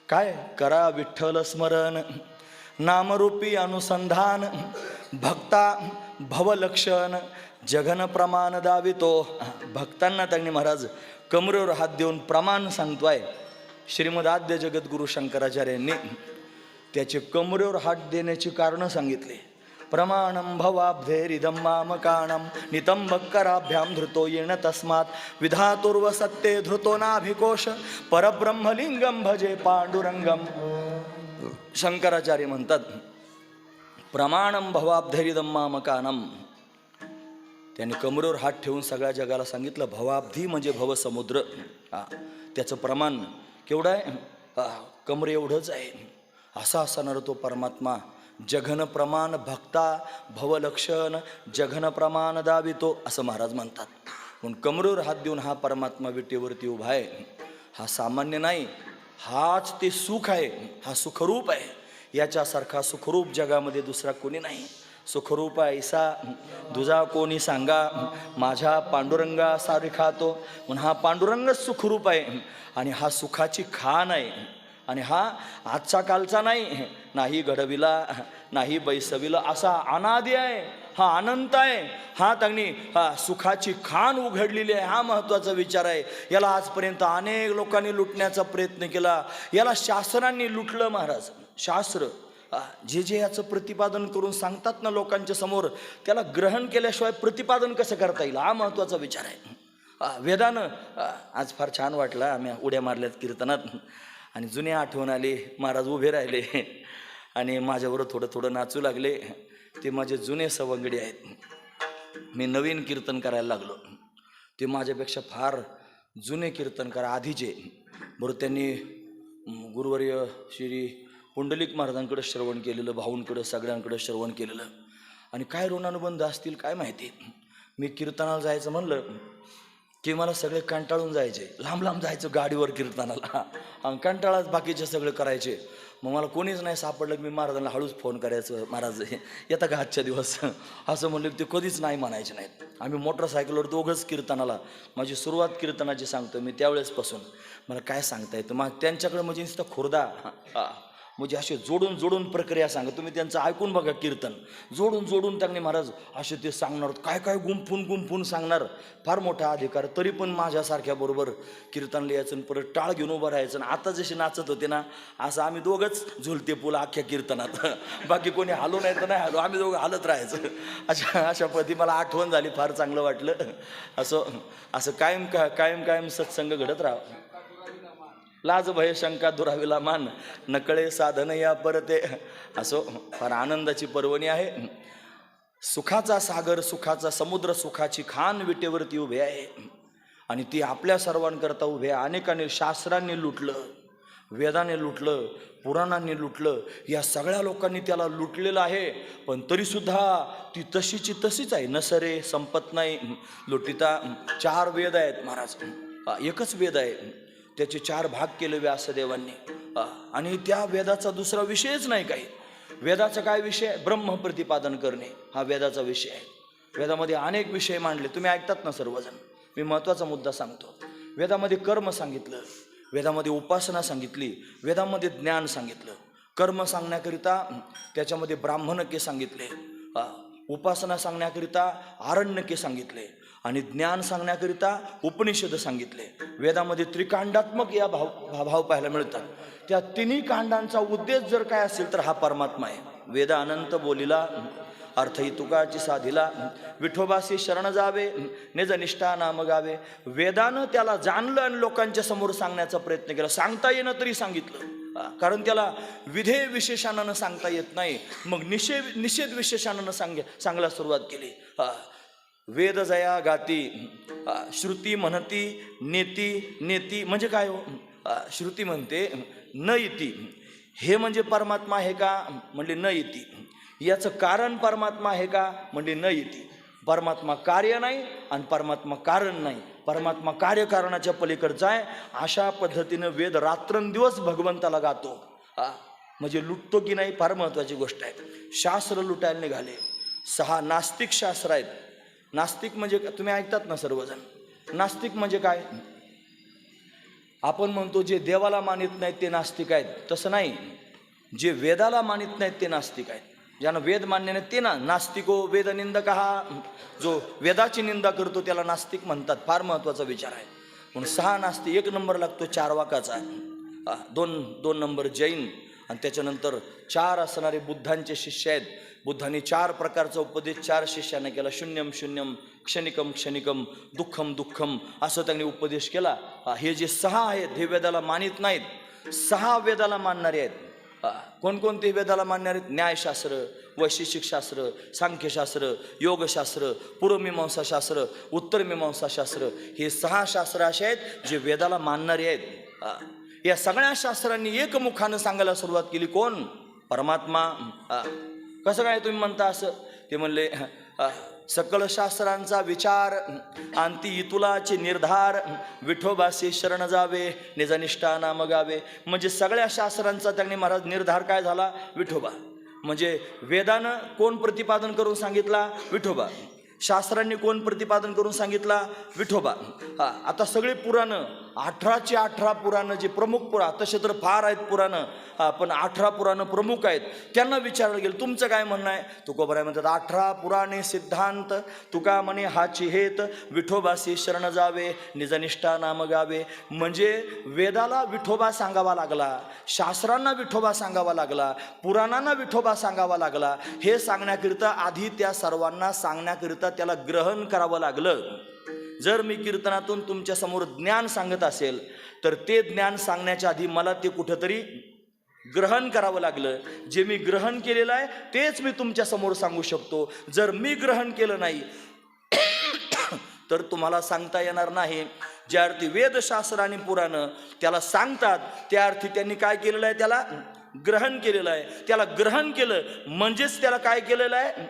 Speaker 1: काय? करा विठ्ठल स्मरण, नामरूपी अनुसंधान, भक्ता भवलक्षण, जघन प्रमाण दावितो. भक्तांना त्यांनी महाराज कमरेवर हात देऊन प्रमाण सांगतोय. श्रीमद आद्य जगद्गुरु शंकराचार्यांनी त्याचे कमरेवर हात देण्याची कारणं सांगितले. प्रमाणं भवाब्धेरिदं मामकाणं नितंबकराभ्यां धृतो येण तस्मात् विधातुर्व सत्ते धृतो नाभिकोश परब्रह्मलिंगम भजे पांडुरंगम. शंकराचार्य म्हणतात, प्रमाणं भवाब्धेरिदं मामकाणं. त्यांनी कमरेवर हात ठेवून सगळ्या जगाला सांगितलं, भवाब्धी म्हणजे भवसमुद्र. त्याचं प्रमाण केवढं आहे? कमरे एवढंच आहे. असा असणारा तो परमात्मा, जघन प्रमाण भक्ता भवलक्षण, जघन प्रमाण दावितो, असं महाराज म्हणतात. म्हणून कमरेवर हात देऊन हा परमात्मा विटेवरती उभा आहे. हा सामान्य नाही, हाच ते सुख आहे, हा सुखरूप आहे. याच्यासारखा सुखरूप जगामध्ये दुसरा कोणी नाही. सुखरूप ऐसा दुजा कोणी सांगा, माझ्या पांडुरंगा सारिखा तो. म्हणून हा पांडुरंगच सुखरूप आहे आणि हा सुखाची खाण आहे. आणि हा आजचा कालचा नाही, नाही घडविला नाही बैसविला, असा अनादी आहे, हा अनंत आहे. हा त्यांनी सुखाची खाण उघडलेली आहे. हा महत्त्वाचा विचार आहे. याला आजपर्यंत अनेक लोकांनी लुटण्याचा प्रयत्न केला. याला शास्त्रांनी लुटलं महाराज. शास्त्र जे याचं प्रतिपादन करून सांगतात ना लोकांच्या समोर, त्याला ग्रहण केल्याशिवाय प्रतिपादन कसं करता येईल, हा महत्त्वाचा विचार आहे. वेदानं आज फार छान वाटलं. आम्ही उड्या मारल्यात कीर्तनात आणि जुने आठवण आले. महाराज उभे राहिले आणि माझ्याबरोबर थोडं थोडं नाचू लागले. ते माझे जुने सवंगडी आहेत. मी नवीन कीर्तन करायला लागलो. ते माझ्यापेक्षा फार जुने कीर्तनकार आधीचे. बरोबर त्यांनी गुरुवर्य श्री पुंडलिक महाराजांकडे श्रवण केलेलं, भाऊंकडे सगळ्यांकडे श्रवण केलेलं. आणि काय ऋणानुबंध असतील काय माहिती. मी कीर्तनाला जायचं म्हणलं की मला सगळे कंटाळून जायचे, लांब लांब जायचं गाडीवर कीर्तनाला, आणि कंटाळाच बाकीचे सगळे करायचे. मग मला कोणीच नाही सापडलं की मी महाराजांना हळूच फोन करायचं, महाराज येता का आजच्या दिवस, असं म्हणलं की ते कधीच नाही म्हणायचे नाहीत. आम्ही मोटरसायकलवर दोघंच कीर्तनाला, माझी सुरुवात कीर्तनाची सांगतो मी त्यावेळेसपासून. मला काय सांगता येतं मग त्यांच्याकडे म्हणजे नुसतं खुर्दा, म्हणजे असे जोडून जोडून प्रक्रिया सांगा, तुम्ही त्यांचं ऐकून बघा कीर्तन, जोडून जोडून त्यांनी महाराज असे ते सांगणार, काय काय गुंफून गुंफून सांगणार, फार मोठा अधिकार. तरी पण माझ्यासारख्या बरोबर कीर्तनला यायचं, परत टाळ घेऊन उभं राहायचं. आणि आता जसे नाचत होते ना, असं आम्ही दोघंच झुलते पुला अख्ख्या कीर्तनात, बाकी कोणी हालो नाही तर नाही हालो, आम्ही दोघं हालत राहायचं. अशा पद्धती मला आठवण झाली, फार चांगलं वाटलं. असं कायम कायम सत्संग घडत राहा. लाज भय शंका दुराविला मान, नकळे साधन या परते. असो, फार आनंदाची पर्वणी आहे. सुखाचा सागर, सुखाचा समुद्र, सुखाची खान विटेवरती उभे आहे, आणि ती आपल्या सर्वांकरता उभे आहे. अनेकांनी शास्त्रांनी लुटलं, वेदाने लुटलं, पुराणांनी लुटलं, या सगळ्या लोकांनी त्याला लुटलेलं आहे. पण तरीसुद्धा ती तशीची तशीच आहे. नसरे संपत नाही लुटिता. 4 वेद आहेत महाराज, एकच वेद आहे, त्याचे 4 भाग केले व्यासदेवांनी. आणि त्या वेदाचा दुसरा विषयच नाही काही. वेदाचा काय विषय? ब्रह्म प्रतिपादन करणे हा वेदाचा विषय आहे. वेदामध्ये अनेक विषय मांडले, तुम्ही ऐकतात ना सर्वजण. मी महत्त्वाचा मुद्दा सांगतो. वेदामध्ये कर्म सांगितलं, वेदामध्ये उपासना सांगितली, वेदामध्ये ज्ञान सांगितलं. कर्म सांगण्याकरिता त्याच्यामध्ये ब्राह्मणके सांगितले, उपासना सांगण्याकरिता आरण्यके सांगितले, आणि ज्ञान सांगण्याकरिता उपनिषद सांगितले. वेदामध्ये त्रिकांडात्मक या भाव पाहायला मिळतात. त्या तिन्ही कांडांचा उद्देश जर काय असेल तर हा परमात्मा आहे. वेद अनंत बोलिला, अर्थही तुकाची साधिला, विठोबासी शरण जावे, निज निष्ठा नाम गावे. वेदानं त्याला जाणलं आणि लोकांच्या समोर सांगण्याचा प्रयत्न केला. सांगता येणं तरी सांगितलं, कारण त्याला विधेय विशेषानं सांगता येत नाही. मग निषेध विशेषानं सांगायला सुरुवात केली. वेद जया गाती, श्रुती म्हणती नेती म्हणजे काय हो? श्रुती म्हणते न इति, हे म्हणजे परमात्मा आहे का? म्हणजे न इति. याचं कारण परमात्मा आहे का? म्हणजे न इति. परमात्मा कार्य नाही आणि परमात्मा कारण नाही. परमात्मा कार्यकारणाच्या पलीकडचा आहे. अशा पद्धतीनं वेद रात्रंदिवस भगवंताला गातो. म्हणजे लुटतो की नाही, फार महत्त्वाची गोष्ट आहे. शास्त्र लुटायला निघाले. 6 नास्तिक शास्त्र आहेत. नास्तिक म्हणजे तुम्ही ऐकतात ना सर्वजण. नास्तिक म्हणजे काय? आपण म्हणतो जे देवाला मानित नाहीत ते नास्तिक आहेत, तसं नाही. जे वेदाला मानित नाहीत ते नास्तिक आहेत. ज्यानं वेद मान्य नाही ते नास्तिको वेद निंदक. जो वेदाची निंदा करतो त्याला नास्तिक म्हणतात. फार महत्त्वाचा विचार आहे. म्हणून 6 नास्तिक. 1 नंबर लागतो चार्वाकाचा, 2 नंबर जैन, आणि त्याच्यानंतर 4 असणारे बुद्धांचे शिष्य आहेत. बुद्धांनी 4 प्रकारचा उपदेश 4 शिष्यांना केला. शून्यम शून्यम, क्षणिकम क्षणिकम, दुःखम दुःखम, असं त्यांनी उपदेश केला. हे जे 6 आहेत हे वेदाला मानित नाहीत. 6 वेदाला मानणारे आहेत. कोणकोणते वेदाला मानणारे आहेत? न्यायशास्त्र, वैशेषिक शास्त्र, सांख्यशास्त्र, योगशास्त्र, पूर्वमीमांसाशास्त्र, उत्तरमीमांसाशास्त्र. हे 6 शास्त्र असे आहेत जे वेदाला मानणारे आहेत. या सगळ्या शास्त्रांनी एकमुखानं सांगायला सुरुवात केली. कोण? परमात्मा. कसं काय तुम्ही म्हणता असं? ते म्हणले सकल शास्त्रांचा विचार अंती इतुलाचे निर्धार, विठोबासी शरण जावे, निजनिष्ठा नाम गावे. म्हणजे सगळ्या शास्त्रांचा त्यांनी महाराज निर्धार काय झाला? विठोबा. म्हणजे वेदानं कोण प्रतिपादन करून सांगितला? विठोबा. शास्त्रांनी कोण प्रतिपादन करून सांगितला? विठोबा. आता सगळे पुराणं 18ची 18 पुराणं, जे प्रमुख पुराण, तसे तर फार आहेत पुराणं, पण 18 पुराणं प्रमुख आहेत. त्यांना विचारलं गेलं तुमचं काय म्हणणं आहे? तुकोबराय म्हणतात 18 पुराणे सिद्धांत, तुका म्हणे हाची हेत, विठोबासी शरण जावे, निजनिष्ठा नाम गावे. म्हणजे वेदाला विठोबा सांगावा लागला, शास्त्रांना विठोबा सांगावा लागला, पुराणांना विठोबा सांगावा लागला. हे सांगण्याकरिता आधी त्या सर्वांना सांगण्याकरिता त्याला ग्रहण करावं लागलं. जर मी कीर्तनातून तुमच्या समोर ज्ञान सांगत असेल तर ते ज्ञान सांगण्याच्या आधी मला ते कुठंतरी ग्रहण करावं लागलं. जे मी ग्रहण केलेलं आहे तेच मी तुमच्या समोर सांगू शकतो. जर मी ग्रहण केलं नाही तर तुम्हाला सांगता येणार नाही. ज्या अर्थी वेदशास्त्र आणि पुराणं त्याला सांगतात त्या अर्थी त्यांनी काय केलेलं आहे? त्याला ग्रहण केलेलं आहे. त्याला ग्रहण केलं म्हणजेच त्याला काय केलेलं आहे?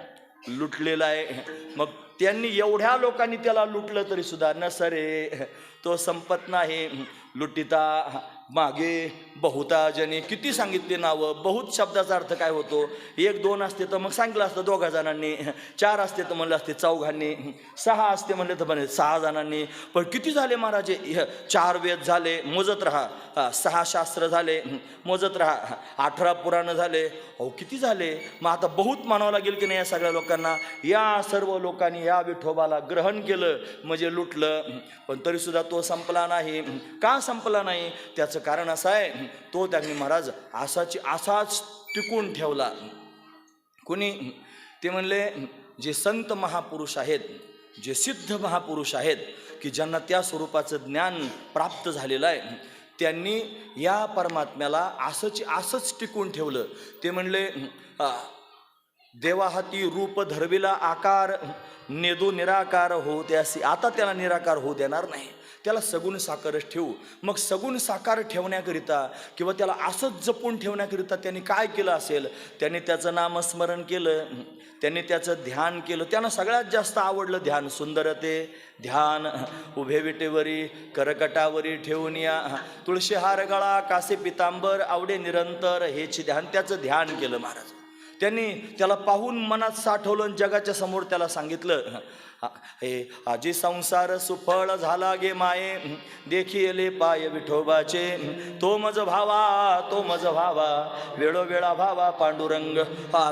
Speaker 1: लुटलेलं आहे. मग त्यांनी एवढ्या लोकांनी त्याला लुटलं तरी सुद्धा न सरे तो संपत नाही. लुटिता मागे बहुता जने, किती सांगितले नावं. बहुत शब्दाचा अर्थ काय होतो? एक दोन असते तर मग सांगितलं असतं दोघा जणांनी, चार असते तर म्हणलं असते चौघांनी, सहा असते म्हणले तर म्हणे 6 जणांनी. पण किती झाले महाराजे? 4 वेद झाले, मोजत राहा. 6 शास्त्र झाले, मोजत राहा. 18 पुराण झाले. अहो किती झाले? मग आता बहुत म्हणावं लागेल की नाही या सगळ्या लोकांना? या सर्व लोकांनी या विठोबाला ग्रहण केलं म्हणजे लुटलं, पण तरी सुद्धा तो संपला नाही. का संपला नाही? त्याचं कारण असं आहे, तो त्यांनी महाराज असाच टिकून ठेवला. कोणी? ते म्हणले जे संत महापुरुष आहेत, जे सिद्ध महापुरुष आहेत की ज्यांना त्या स्वरूपाचं ज्ञान प्राप्त झालेलं आहे, त्यांनी या परमात्म्याला असंच टिकून ठेवलं. ते म्हणले देवा हाती रूप धरविला आकार, नेदू निराकार हो त्यासी. आता त्याला निराकार होऊ देणार नाही, त्याला सगुण साकारच ठेवू. मग सगुण साकार ठेवण्याकरिता किंवा त्याला असंच जपून ठेवण्याकरिता त्यांनी काय केलं असेल? त्यांनी त्याचं नामस्मरण केलं, त्यांनी त्याचं ध्यान केलं. त्यांना सगळ्यात जास्त आवडलं ध्यान. सुंदरते ध्यान उभे विटेवरी करकटावरी ठेवून या, तुळशी हार गळा कासे पितांबर आवडे निरंतर, हेच ध्यान. त्याचं ध्यान केलं महाराज. त्यांनी त्याला पाहून मनात साठवलं, जगाच्या समोर त्याला सांगितलं, हे आजी संसार सुफळ झाला गे माये, देखिले पाय विठोबाचे. तो मज भावा वेळोवेळा भावा पांडुरंग.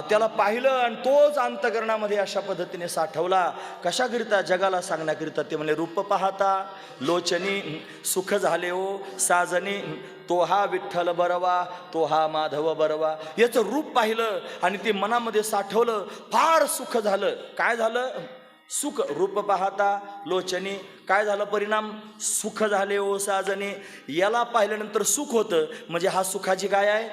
Speaker 1: त्याला पाहिलं आणि तोच अंतकरणामध्ये अशा पद्धतीने साठवला. कशाकरिता? जगाला सांगण्याकरिता. ते म्हणले रूप पाहता लोचनी सुख झाले ओ साजनी, तो हा विठ्ठल बरवा, तो हा माधव बरवा. याचं रूप पाहिलं आणि ते मनामध्ये साठवलं. फार सुख झालं. काय झालं? सुख. रूप पाहता लोचनी, काय झालं परिणाम? सुख झाले ओ साजने. याला पाहिल्यानंतर सुख होतं, म्हणजे हा सुखाची काय आहे?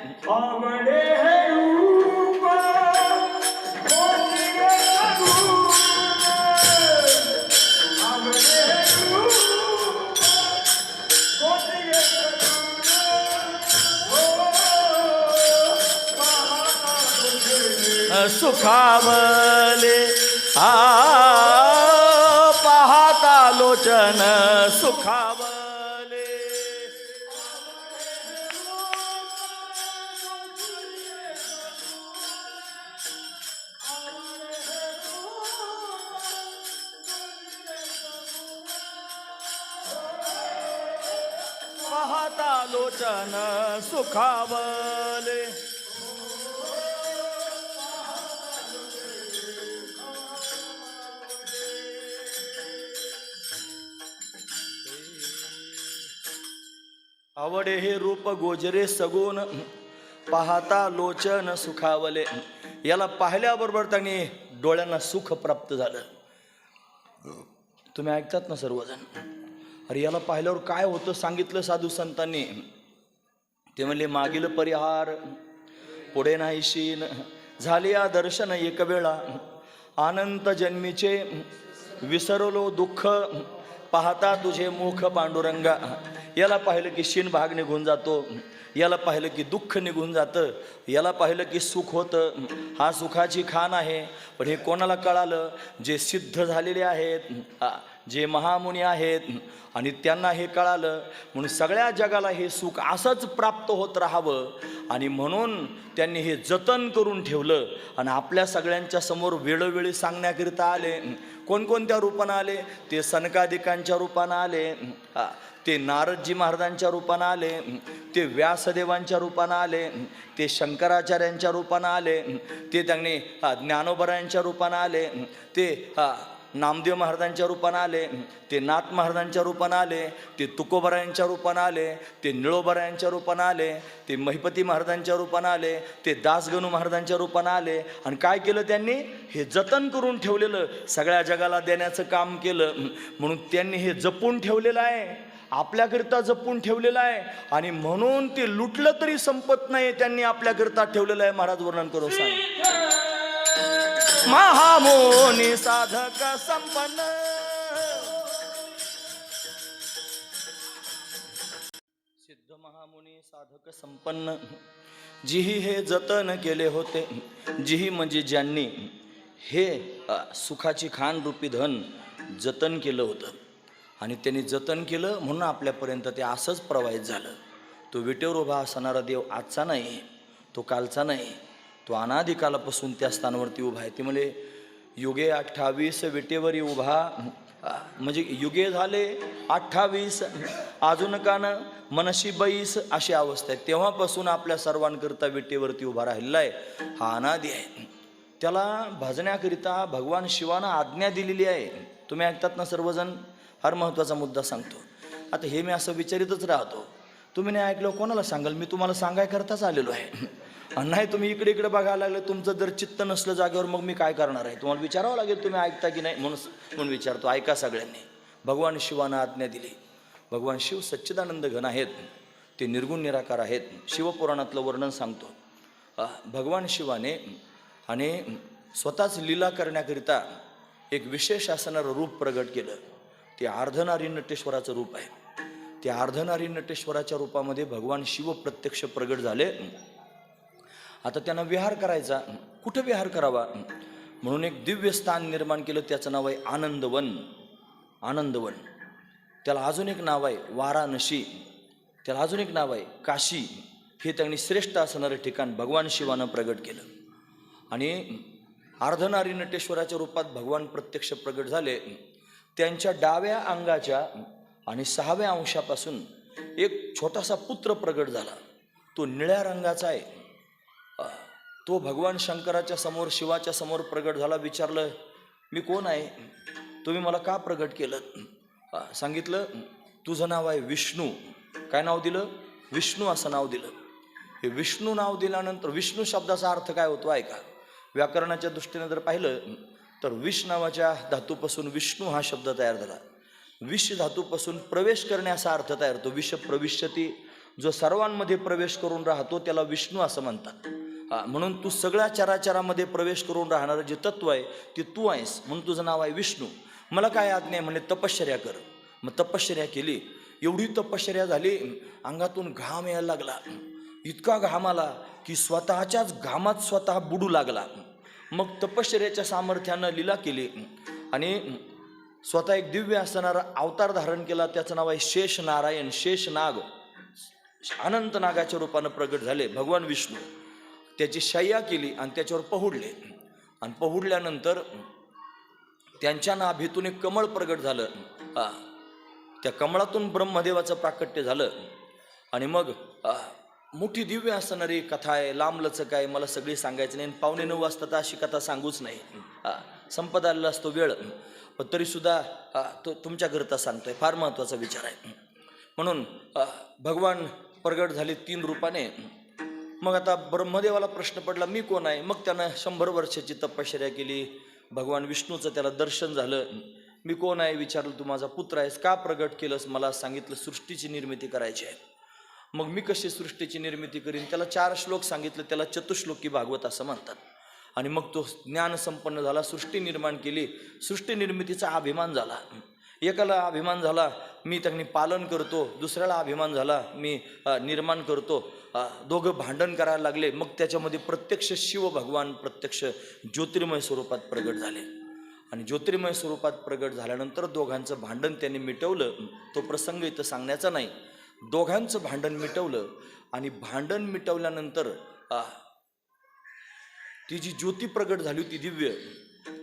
Speaker 1: सुखावले पाहता लोचन सुखावले. पाहता लोचन सुखावले. आवडे हे रूप गोजरे सगुण, पाहता लोचन सुखावले. याला पाहिल्याबरोबर त्यांनी डोळ्यांना सुख प्राप्त झालं. तुम्ही ऐकतात ना सर्वजण? अरे याला पाहिल्यावर काय होतं सांगितलं साधू संतांनी. ते म्हणले मागील परिहार पुढे नाही शीन, झाले या दर्शन एक वेळा, अनंत जन्मीचे विसरलो दुःख, पाहता तुझे मुख पांडुरंगा. याला पाहिलं की शीन भाग निघून जातो, याला पाहिलं की दुःख निघून जातं, याला पाहिलं की सुख होतं. हा सुखाची खान आहे. पण हे कोणाला कळालं? जे सिद्ध झालेले आहेत, जे महामुनी आहेत, आणि त्यांना हे कळालं. म्हणून सगळ्या जगाला हे सुख असंच प्राप्त होत राहावं, आणि म्हणून त्यांनी हे जतन करून ठेवलं. आणि आपल्या सगळ्यांच्या समोर वेळोवेळी सांगण्याकरिता आले. कोणकोणत्या रूपानं आले? ते सनकादिकांच्या रूपानं आले, ते नारदजी महाराजांच्या रूपानं आले, ते व्यासदेवांच्या रूपानं आले, ते शंकराचार्यांच्या रूपानं आले, ते त्यांनी ज्ञानोबरायांच्या रूपानं आले, ते नामदेव महाराजांच्या रूपानं आले, ते नाथ महाराजांच्या रूपानं आले, ते तुकोबरायांच्या रूपानं आले, ते निळोबरायांच्या रूपानं आले, ते महिपती महाराजांच्या रूपानं आले, ते दासगणू महाराजांच्या रूपानं आले. आणि काय केलं त्यांनी? हे जतन करून ठेवलेलं, सगळ्या जगाला देण्याचं काम केलं. म्हणून त्यांनी हे जपून ठेवलेलं आहे, आपल्याकरिता जपून ठेवलेलं आहे. आणि म्हणून ते लुटलं तरी संपत नाही, त्यांनी आपल्याकरिता ठेवलेलं आहे. महाराज वर्णन करून सांग. महामोनी साधक संपन्न, सिद्ध महामुनी साधक संपन्न, जिही हे जतन केले होते. जिही म्हणजे ज्यांनी हे सुखाची खान रूपी धन जतन केलं होतं आणि त्यांनी जतन केलं म्हणून आपल्यापर्यंत ते असंच प्रवाहित झालं. तो विटेवर उभा असणारा देव आजचा नाही, तो कालचा नाही, तो अनादिकालापासून त्या स्थानावरती उभा आहे. ते म्हणजे युगे 28 विटेवरी उभा, म्हणजे युगे झाले 28 अजून कान मनशी 22 अशी अवस्था आहे. तेव्हापासून आपल्या सर्वांकरिता विटेवरती उभा राहिलेला आहे. हा अनादी आहे. त्याला भजण्याकरिता भगवान शिवानं आज्ञा दिलेली आहे. तुम्ही ऐकतात ना सर्वजण. फार महत्त्वाचा मुद्दा सांगतो. आता हे मी असं विचारितच राहतो, तुम्ही नाही ऐकलं कोणाला सांगाल? मी तुम्हाला सांगायकरताच आलेलो आहे. आणि नाही तुम्ही इकडे इकडे बघायला लागलं, तुमचं जर चित्त नसलं जागेवर, मग मी काय करणार आहे? तुम्हाला विचारावं लागेल तुम्ही ऐकता की नाही, म्हणून विचारतो. ऐका सगळ्यांनी. भगवान शिवानं आज्ञा दिली. भगवान शिव सच्चिदानंद घन आहेत, ते निर्गुण निराकार आहेत. शिवपुराणातलं वर्णन सांगतो. भगवान शिवाने आणि स्वतःच लीला करण्याकरिता एक विशेष असणारं रूप प्रगट केलं. ते अर्धनारी नटेश्वराचं रूप आहे. त्या अर्धनारी नटेश्वराच्या रूपामध्ये भगवान शिव प्रत्यक्ष प्रगट झाले. आता त्यांना विहार करायचा, कुठं विहार करावा म्हणून एक दिव्य स्थान निर्माण केलं. त्याचं नाव आहे आनंदवन. आनंदवन. त्याला अजून एक नाव आहे वाराणसी. त्याला अजून एक नाव आहे काशी. हे त्यांनी श्रेष्ठ असणारं ठिकाण भगवान शिवानं प्रगट केलं. आणि अर्धनारी नटेश्वराच्या रूपात भगवान प्रत्यक्ष प्रगट झाले. त्यांच्या डाव्या अंगाच्या आणि 6व्या अंशापासून एक छोटासा पुत्र प्रगट झाला. तो निळ्या रंगाचा आहे. तो भगवान शंकराच्या समोर, शिवाच्या समोर प्रगट झाला. विचारलं, मी कोण आहे? तुम्ही मला का प्रगट केलं? सांगितलं, तुझं नाव आहे विष्णू. काय नाव दिलं? विष्णू असं नाव दिलं. हे विष्णू नाव दिल्यानंतर विष्णू शब्दाचा अर्थ काय होतो ऐका. व्याकरणाच्या दृष्टीने जर पाहिलं तर विष नावाच्या धातूपासून विष्णू हा शब्द तयार झाला. विष धातूपासून प्रवेश करणे असा अर्थ तयार होतो. विष प्रविष्यती, जो सर्वांमध्ये प्रवेश करून राहतो त्याला विष्णू असं म्हणतात. म्हणून तू सगळ्या चराचरामध्ये प्रवेश करून राहणारं जे तत्व आहे ते तू आहेस, म्हणून तुझं नाव आहे विष्णू. मला काय आज्ञा आहे? म्हणले तपश्चर्या कर. मग तपश्चर्या केली. एवढी तपश्चर्या झाली, अंगातून घाम यायला लागला. इतका घाम आला की स्वतःच्याच घामात स्वतः बुडू लागला. मग तपश्चर्याच्या सामर्थ्यानं लीला केली आणि स्वतः एक दिव्य असणारा अवतार धारण केला. त्याचं नाव आहे शेष नारायण. शेष नाग, अनंत नागाच्या रूपानं प्रगट झाले भगवान विष्णू. त्याची शय्या केली आणि त्याच्यावर पहुडले. आणि पहुडल्यानंतर त्यांच्या नाभीतून एक कमळ प्रगट झालं. त्या कमळातून ब्रह्मदेवाचं प्राकट्य झालं. आणि मग मोठी दिव्य असणारी कथा आहे. लांबलचक आहे, मला सगळी सांगायचं नाही. 8:45 वाजता तर अशी कथा सांगूच नाही. संपत आलेला असतो वेळ, पण तरीसुद्धा तो तुमच्याकरता सांगतोय. फार महत्त्वाचा विचार आहे. म्हणून भगवान प्रगट झाले 3 रूपाने. मग आता ब्रह्मदेवाला प्रश्न पडला, मी कोण आहे? मग त्यानं 100 वर्षाची तपश्चर्या केली. भगवान विष्णूचं त्याला दर्शन झालं. मी कोण आहे विचारलं. तू माझा पुत्र आहेस. का प्रगट केलंस? मला सांगितलं सृष्टीची निर्मिती करायची आहे. मग मी कशी सृष्टीची निर्मिती करीन? त्याला 4 श्लोक सांगितलं. त्याला चतुश्लोकी भागवत असं म्हणतात. आणि मग तो ज्ञान संपन्न झाला. सृष्टी निर्माण केली. सृष्टी निर्मितीचा अभिमान झाला. एकाला अभिमान झाला मी त्यांनी पालन करतो, दुसऱ्याला अभिमान झाला मी निर्माण करतो. दोघं भांडण करायला लागले. मग त्याच्यामध्ये प्रत्यक्ष शिव भगवान प्रत्यक्ष ज्योतिर्मय स्वरूपात प्रगट झाले. आणि ज्योतिर्मय स्वरूपात प्रगट झाल्यानंतर दोघांचं भांडण त्यांनी मिटवलं. तो प्रसंग इथं सांगण्याचा नाही. दोघांचं भांडण मिटवलं. आणि भांडण मिटवल्यानंतर ती जी ज्योती प्रगट झाली होती दिव्य,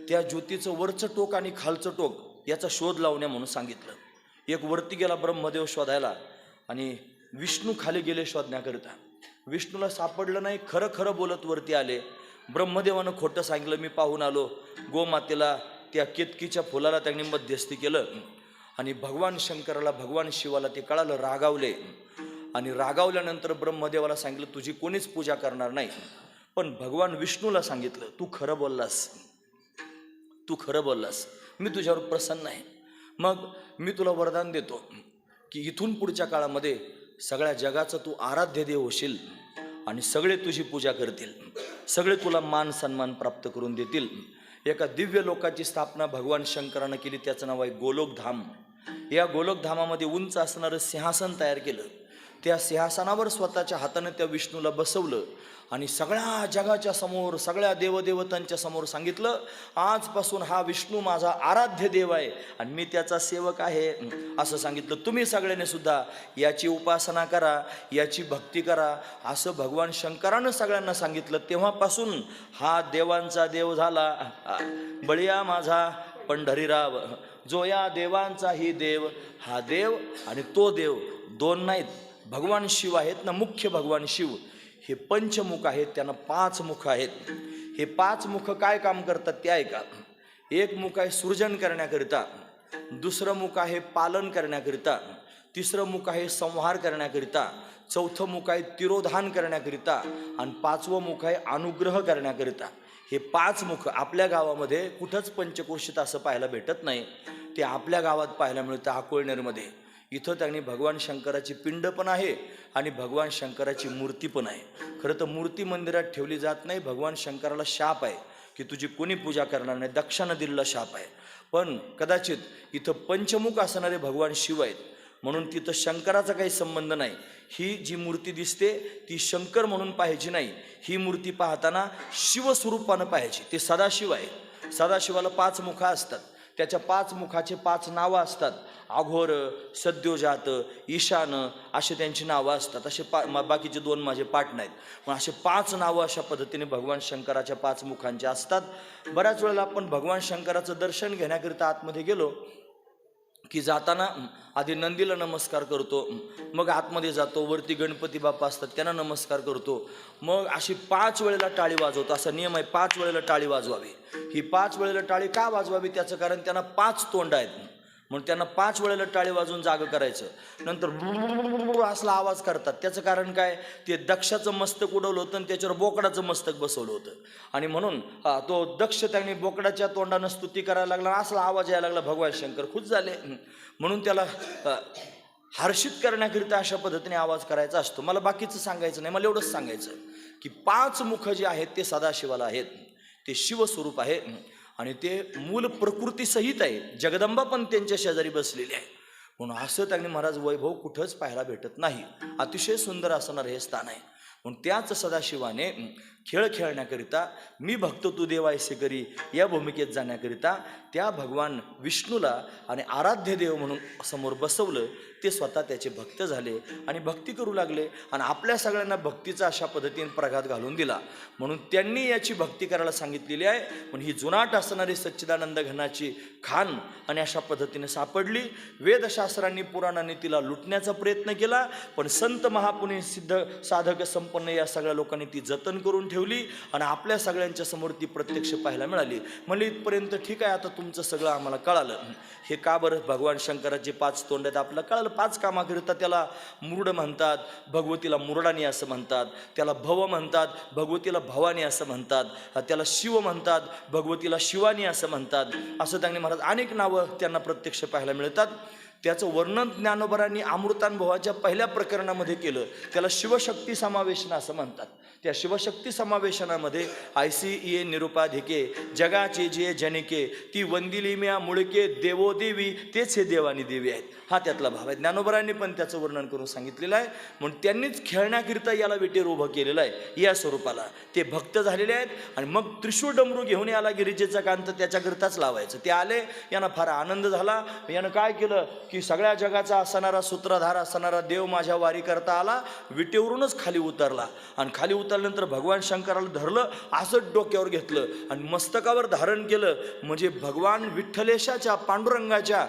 Speaker 1: त्या ज्योतीचं वरचं टोक आणि खालचं टोक याचा शोध लावण्या म्हणून सांगितलं. एक वरती गेला ब्रह्मदेव शोधायला आणि विष्णू खाली गेले शोधण्याकरिता. विष्णूला सापडलं नाही. खरं खरं बोलत वरती आले. ब्रह्मदेवानं खोटं सांगितलं, मी पाहून आलो. गोमातेला त्या केतकीच्या फुलाला त्यांनी मध्यस्थी केलं. आणि भगवान शंकराला, भगवान शिवाला ते कळालं, रागावले. आणि रागावल्यानंतर ब्रह्मदेवाला सांगितलं तुझी कोणीच पूजा करणार नाही. पण भगवान विष्णूला सांगितलं तू खरं बोललास, तू खरं बोललास, मी तुझ्यावर प्रसन्न आहे. मग मी तुला वरदान देतो की इथून पुढच्या काळामध्ये सगळ्या जगाचं तू आराध्य देव होशील आणि सगळे तुझी पूजा करतील, सगळे तुला मान सन्मान प्राप्त करून देतील. एका दिव्य लोकाची स्थापना भगवान शंकरानं केली. त्याचं नाव आहे गोलोकधाम. या गोलोकधामामध्ये उंच असणारं सिंहासन तयार केलं. त्या सिंहासनावर स्वतःच्या हाताने त्या विष्णूला बसवलं आणि सगळ्या जगाच्या समोर, सगळ्या देवदेवतांच्या समोर सांगितलं, आजपासून हा विष्णू माझा आराध्य देव आहे आणि मी त्याचा सेवक आहे असं सांगितलं. तुम्ही सगळ्यांनी सुद्धा याची उपासना करा, याची भक्ती करा असं भगवान शंकरानं सगळ्यांना सांगितलं. तेव्हापासून हा देवांचा देव झाला. बळीया माझा पंढरीराव, जो या देवांचाही देव. हा देव आणि तो देव दोन नाहीत, भगवान शिव आहेत ना, मुख्य भगवान शिव हे पंचमुख आहेत, त्यांना 5 मुख आहेत. हे 5 मुख काय काम करतात ते ऐका. एक मुख आहे सृजन करण्याकरिता, दुसरं मुख आहे पालन करण्याकरिता, तिसरं मुख आहे संहार करण्याकरिता, चौथं मुख आहे तिरोधान करण्याकरिता आणि 5वं मुख आहे अनुग्रह करण्याकरिता. हे 5 मुख आपल्या गावामध्ये कुठंच पंचक्रोशीत असं पाहायला भेटत नाही. ते आपल्या गावात पाहायला मिळतं अकोळनेरमध्ये. इथं त्यांनी भगवान शंकराची पिंड पण आहे आणि भगवान शंकराची मूर्ती पण आहे. खरं तर मूर्ती मंदिरात ठेवली जात नाही. भगवान शंकराला शाप आहे की तुझी कोणी पूजा करणार नाही, दक्षानं दिलेला शाप आहे. पण कदाचित इथं पंचमुख असणारे भगवान शिव आहेत म्हणून तिथं शंकराचा काही संबंध नाही. ही जी मूर्ती दिसते ती शंकर म्हणून पाहायची नाही. ही मूर्ती पाहताना शिवस्वरूपानं पाहायची. ते सदाशिव आहे. सदाशिवाला 5 मुखं असतात. त्याच्या 5 मुखाचे 5 नावं असतात. अघोर, सद्योजात, ईशान असे त्यांची नावं असतात. असे बाकीचे 2 माझे पाठ नाहीत, पण असे 5 नावं अशा पद्धतीने भगवान शंकराच्या 5 मुखांचे असतात. बऱ्याच वेळेला आपण भगवान शंकराचं दर्शन घेण्याकरिता आतमध्ये गेलो की जाताना आधी नंदीला नमस्कार करतो, मग आतमध्ये जातो, वरती गणपती बाप्पा असतात त्यांना नमस्कार करतो, मग अशी 5 वेळेला टाळी वाजवतो. असा नियम आहे, 5 वेळेला टाळी वाजवावी. ही 5 वेळेला टाळी का वाजवावी? त्याचं कारण त्यांना 5 तोंड आहेत म्हणून त्यांना 5 वेळेला टाळी वाजवून जागं करायचं. नंतर असला आवाज करतात. त्याचं कारण काय? ते दक्षाचं मस्तक उडवलं होतं आणि त्याच्यावर बोकडाचं मस्तक बसवलं होतं आणि म्हणून तो दक्ष त्यांनी बोकडाच्या तोंडानं स्तुती करायला लागला, असला आवाज यायला लागला. भगवान शंकर खुश झाले म्हणून त्याला हर्षित करण्याकरिता अशा पद्धतीने आवाज करायचा असतो. मला बाकीचं सांगायचं नाही, मला एवढंच सांगायचं की 5 मुख जे आहेत ते सदाशिवाला आहेत. ते शिवस्वरूप आहे आणि ते मूल प्रकृतीसहित आहे. जगदंबा पण त्यांच्या शेजारी बसलेली आहे. म्हणून असं त्यांनी महाराज वैभव कुठंच पाहायला भेटत नाही. अतिशय सुंदर असणारं हे स्थान आहे. म्हणून त्याच सदाशिवाने खेळ खेळण्याकरिता मी भक्त तू देवायसे करी या भूमिकेत जाण्याकरिता त्या भगवान विष्णूला आणि आराध्य देव म्हणून समोर बसवलं. ते स्वतः त्याचे भक्त झाले आणि भक्ती करू लागले आणि आपल्या सगळ्यांना भक्तीचा अशा पद्धतीने प्रघात घालून दिला. म्हणून त्यांनी याची भक्ती करायला सांगितलेली आहे. पण ही जुनाट असणारी सच्चिदानंद घनाची खान आणि अशा पद्धतीने सापडली. वेदशास्त्रांनी पुराणांनी तिला लुटण्याचा प्रयत्न केला, पण संत महापुनी सिद्ध साधक संपन्न या सगळ्या लोकांनी ती जतन करून ठेवली आणि आपल्या सगळ्यांच्या समोर ती प्रत्यक्ष पाहायला मिळाली. म्हणजे इथपर्यंत ठीक आहे, आता तुमचं सगळं आम्हाला कळालं. हे का बरं? भगवान शंकराचे 5 तोंड आहेत आपल्याला कळालं. 5 कामाकरिता त्याला मुरुड म्हणतात, भगवतीला मुरडानी असं म्हणतात, त्याला भव म्हणतात, भगवतीला भवानी असं म्हणतात, त्याला शिव म्हणतात, भगवतीला शिवानी असं म्हणतात. असं त्यांनी महाराज अनेक नावं त्यांना प्रत्यक्ष पाहायला मिळतात. त्याचं वर्णन ज्ञानोबरांनी अमृतानुभवाच्या पहिल्या प्रकरणामध्ये केलं. त्याला शिवशक्ती समावेशन असं म्हणतात. त्या शिवशक्ती समावेशनामध्ये ICEA निरुपाधिके जगाचे जे जनिके ती वंदिली म्या मुळके देवो देवी तेच हे देवानी देवी आहेत. हा त्यातला भाव आहे. ज्ञानोबरांनी पण त्याचं वर्णन करून सांगितलेलं आहे. म्हणून त्यांनीच खेळण्याकरिता याला विटेर उभं केलेलं आहे. या स्वरूपाला ते भक्त झालेले आहेत आणि मग त्रिशूळ डमरू घेऊन याला गिरिजेचा कांत त्याच्याकरिताच लावायचं. ते आले, यांना फार आनंद झाला. यानं काय केलं की सगळ्या जगाचा असणारा सूत्रधार असणारा देव माझ्या वारी करता आला, विटेवरूनच खाली उतरला आणि खाली उतरल्यानंतर भगवान शंकराला धरलं, असंच डोक्यावर घेतलं आणि मस्तकावर धारण केलं. म्हणजे भगवान विठ्ठलेशाच्या पांडुरंगाच्या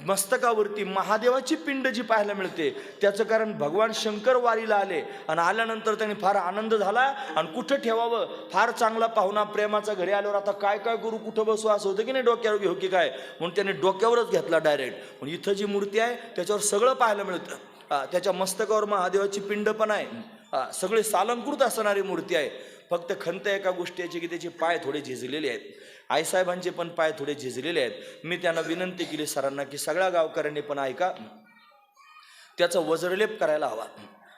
Speaker 1: मस्तकावरती महादेवाची पिंड जी पाहायला मिळते त्याचं कारण भगवान शंकर वारीला आले आणि आल्यानंतर त्यांनी फार आनंद झाला आणि कुठं ठेवावं, फार चांगला पाहुणा प्रेमाचा घरी आल्यावर आता काय काय करू, कुठं बसू असं होतं की नाही, डोक्यावर घेऊ की काय, म्हणून त्याने डोक्यावरच घेतला डायरेक्ट. म्हणून इथं जी मूर्ती आहे त्याच्यावर सगळं पाहायला मिळतं. त्याच्या मस्तकावर महादेवाची पिंड पण आहे. सगळे सालंकृत असणारी मूर्ती आहे. फक्त खंत एका गोष्टीची की त्याचे पाय थोडे झिजलेले आहेत. आईसाहेबांचे पण पाय थोडे झिजलेले आहेत. मी त्यांना विनंती केली सरांना की सगळ्या गावकऱ्यांनी पण ऐका, त्याचा वज्रलेप करायला हवा.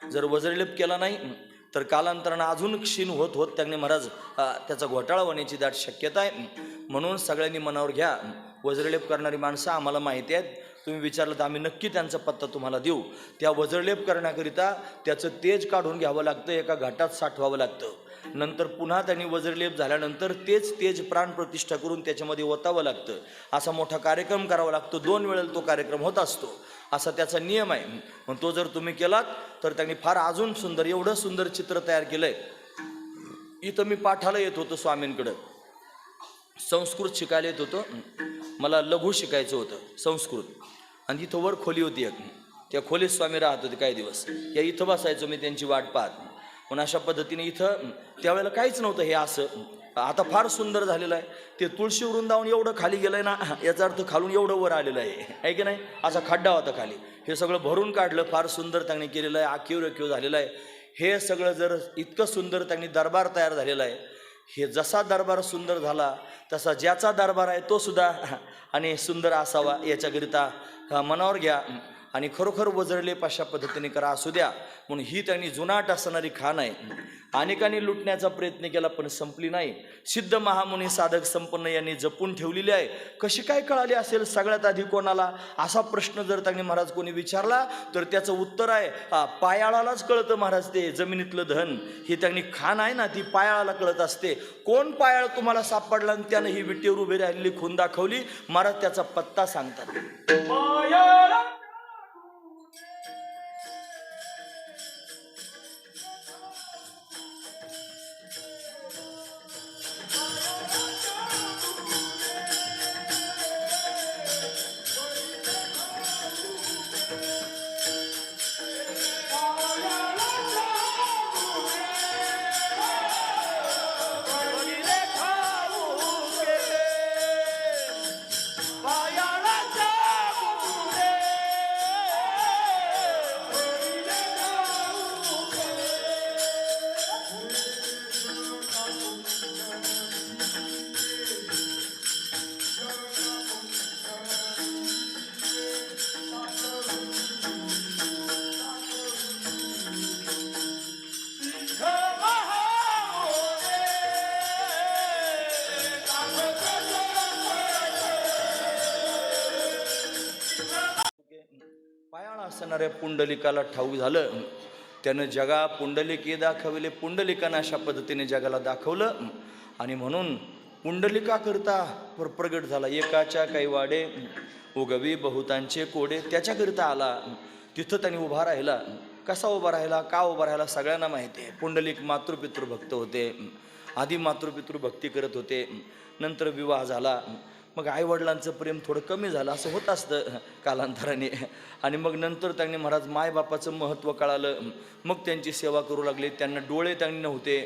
Speaker 1: जर वज्रलेप केला नाही तर कालांतरानं अजून क्षीण होत होत त्यांनी महाराज त्याचा घोटाळा होण्याची दाट शक्यता आहे. म्हणून सगळ्यांनी मनावर घ्या वज्रलेप करणारी माणसं आम्हाला माहिती आहेत, तुम्ही विचारलं तर आम्ही नक्की त्यांचा पत्ता तुम्हाला देऊ. त्या वज्रलेप करण्याकरिता त्याचं तेज काढून घ्यावं लागतं, एका घाटात साठवावं लागतं. नंतर पुन्हा त्यांनी वज्रलेप झाल्यानंतर तेच तेज प्राणप्रतिष्ठा करून त्याच्यामध्ये ओतावं लागतं. असा मोठा कार्यक्रम करावा लागतो. 2 वेळेला तो कार्यक्रम होत असतो, असा त्याचा नियम आहे. पण तो जर तुम्ही केलात तर त्यांनी फार अजून सुंदर, एवढं सुंदर चित्र तयार केलंय. इथं मी पाठाला येत होतो स्वामींकडं, संस्कृत शिकायला येत होतो. मला लघु शिकायचं होतं संस्कृत. आणि इथं वर खोली होती एक, त्या खोलीत स्वामी राहत होते काही दिवस. या इथं बसायचो मी त्यांची वाट पाहत. पण अशा पद्धतीने इथं त्यावेळेला काहीच नव्हतं हे असं. आता फार सुंदर झालेलं आहे. ते तुळशी वृंदावन एवढं खाली गेलंय ना, याचा अर्थ खालून एवढं वर आलेलं आहे की नाही. असा खड्डा होता खाली, हे सगळं भरून काढलं. फार सुंदर त्यांनी केलेलं आहे, आखीव रेखीव झालेलं आहे. हे सगळं जर इतकं सुंदर त्यांनी दरबार तयार झालेला आहे. हे जसा दरबार सुंदर झाला तसा ज्याचा दरबार आहे तो सुद्धा आणि सुंदर असावा याच्याकरिता मनावर घ्या. आणि खरोखर वज्रलेप अशा पद्धतीने करा, असू द्या. म्हणून ही त्यांनी जुनाट असणारी खाण आहे. अनेकांनी लुटण्याचा प्रयत्न केला पण संपली नाही. सिद्ध महामुनी साधक संपन्न यांनी जपून ठेवलेली आहे. कशी काय कळाली असेल सगळ्यात आधी कोणाला, असा प्रश्न जर त्यांनी महाराज कोणी विचारला तर त्याचं उत्तर आहे पायाळालाच कळतं महाराज. ते जमिनीतलं धन ही त्यांनी खाण आहे ना, ती पायाळाला कळत असते. कोण पायाळ तुम्हाला सापडला आणि त्यानं ही विटेवर उभी राहिलेली खून दाखवली, महाराज त्याचा पत्ता सांगतात. पायाळा असणाऱ्या पुंडलिकाला ठाऊक झालं. त्यानं जगा पुंडलिके दाखवले, पुंडलिकानं अशा पद्धतीने जगाला दाखवलं. आणि म्हणून पुंडलिकाकरिता प्रगट झाला. एकाच्या काही वाडे उगवी बहुतांचे कोडे, त्याच्याकरिता आला. तिथं त्यांनी उभा राहिला. कसा उभा राहिला, का उभा राहिला सगळ्यांना माहिती आहे. पुंडलिक मातृपितृ भक्त होते. आधी मातृपितृ भक्ती करत होते. नंतर विवाह झाला. मग आईवडिलांचं प्रेम थोडं कमी झालं, असं होत असतं कालांतराने. आणि मग नंतर त्यांनी महाराज मायबापाचं महत्त्व कळालं. मग त्यांची सेवा करू लागले. त्यांना डोळे त्यांनी नव्हते,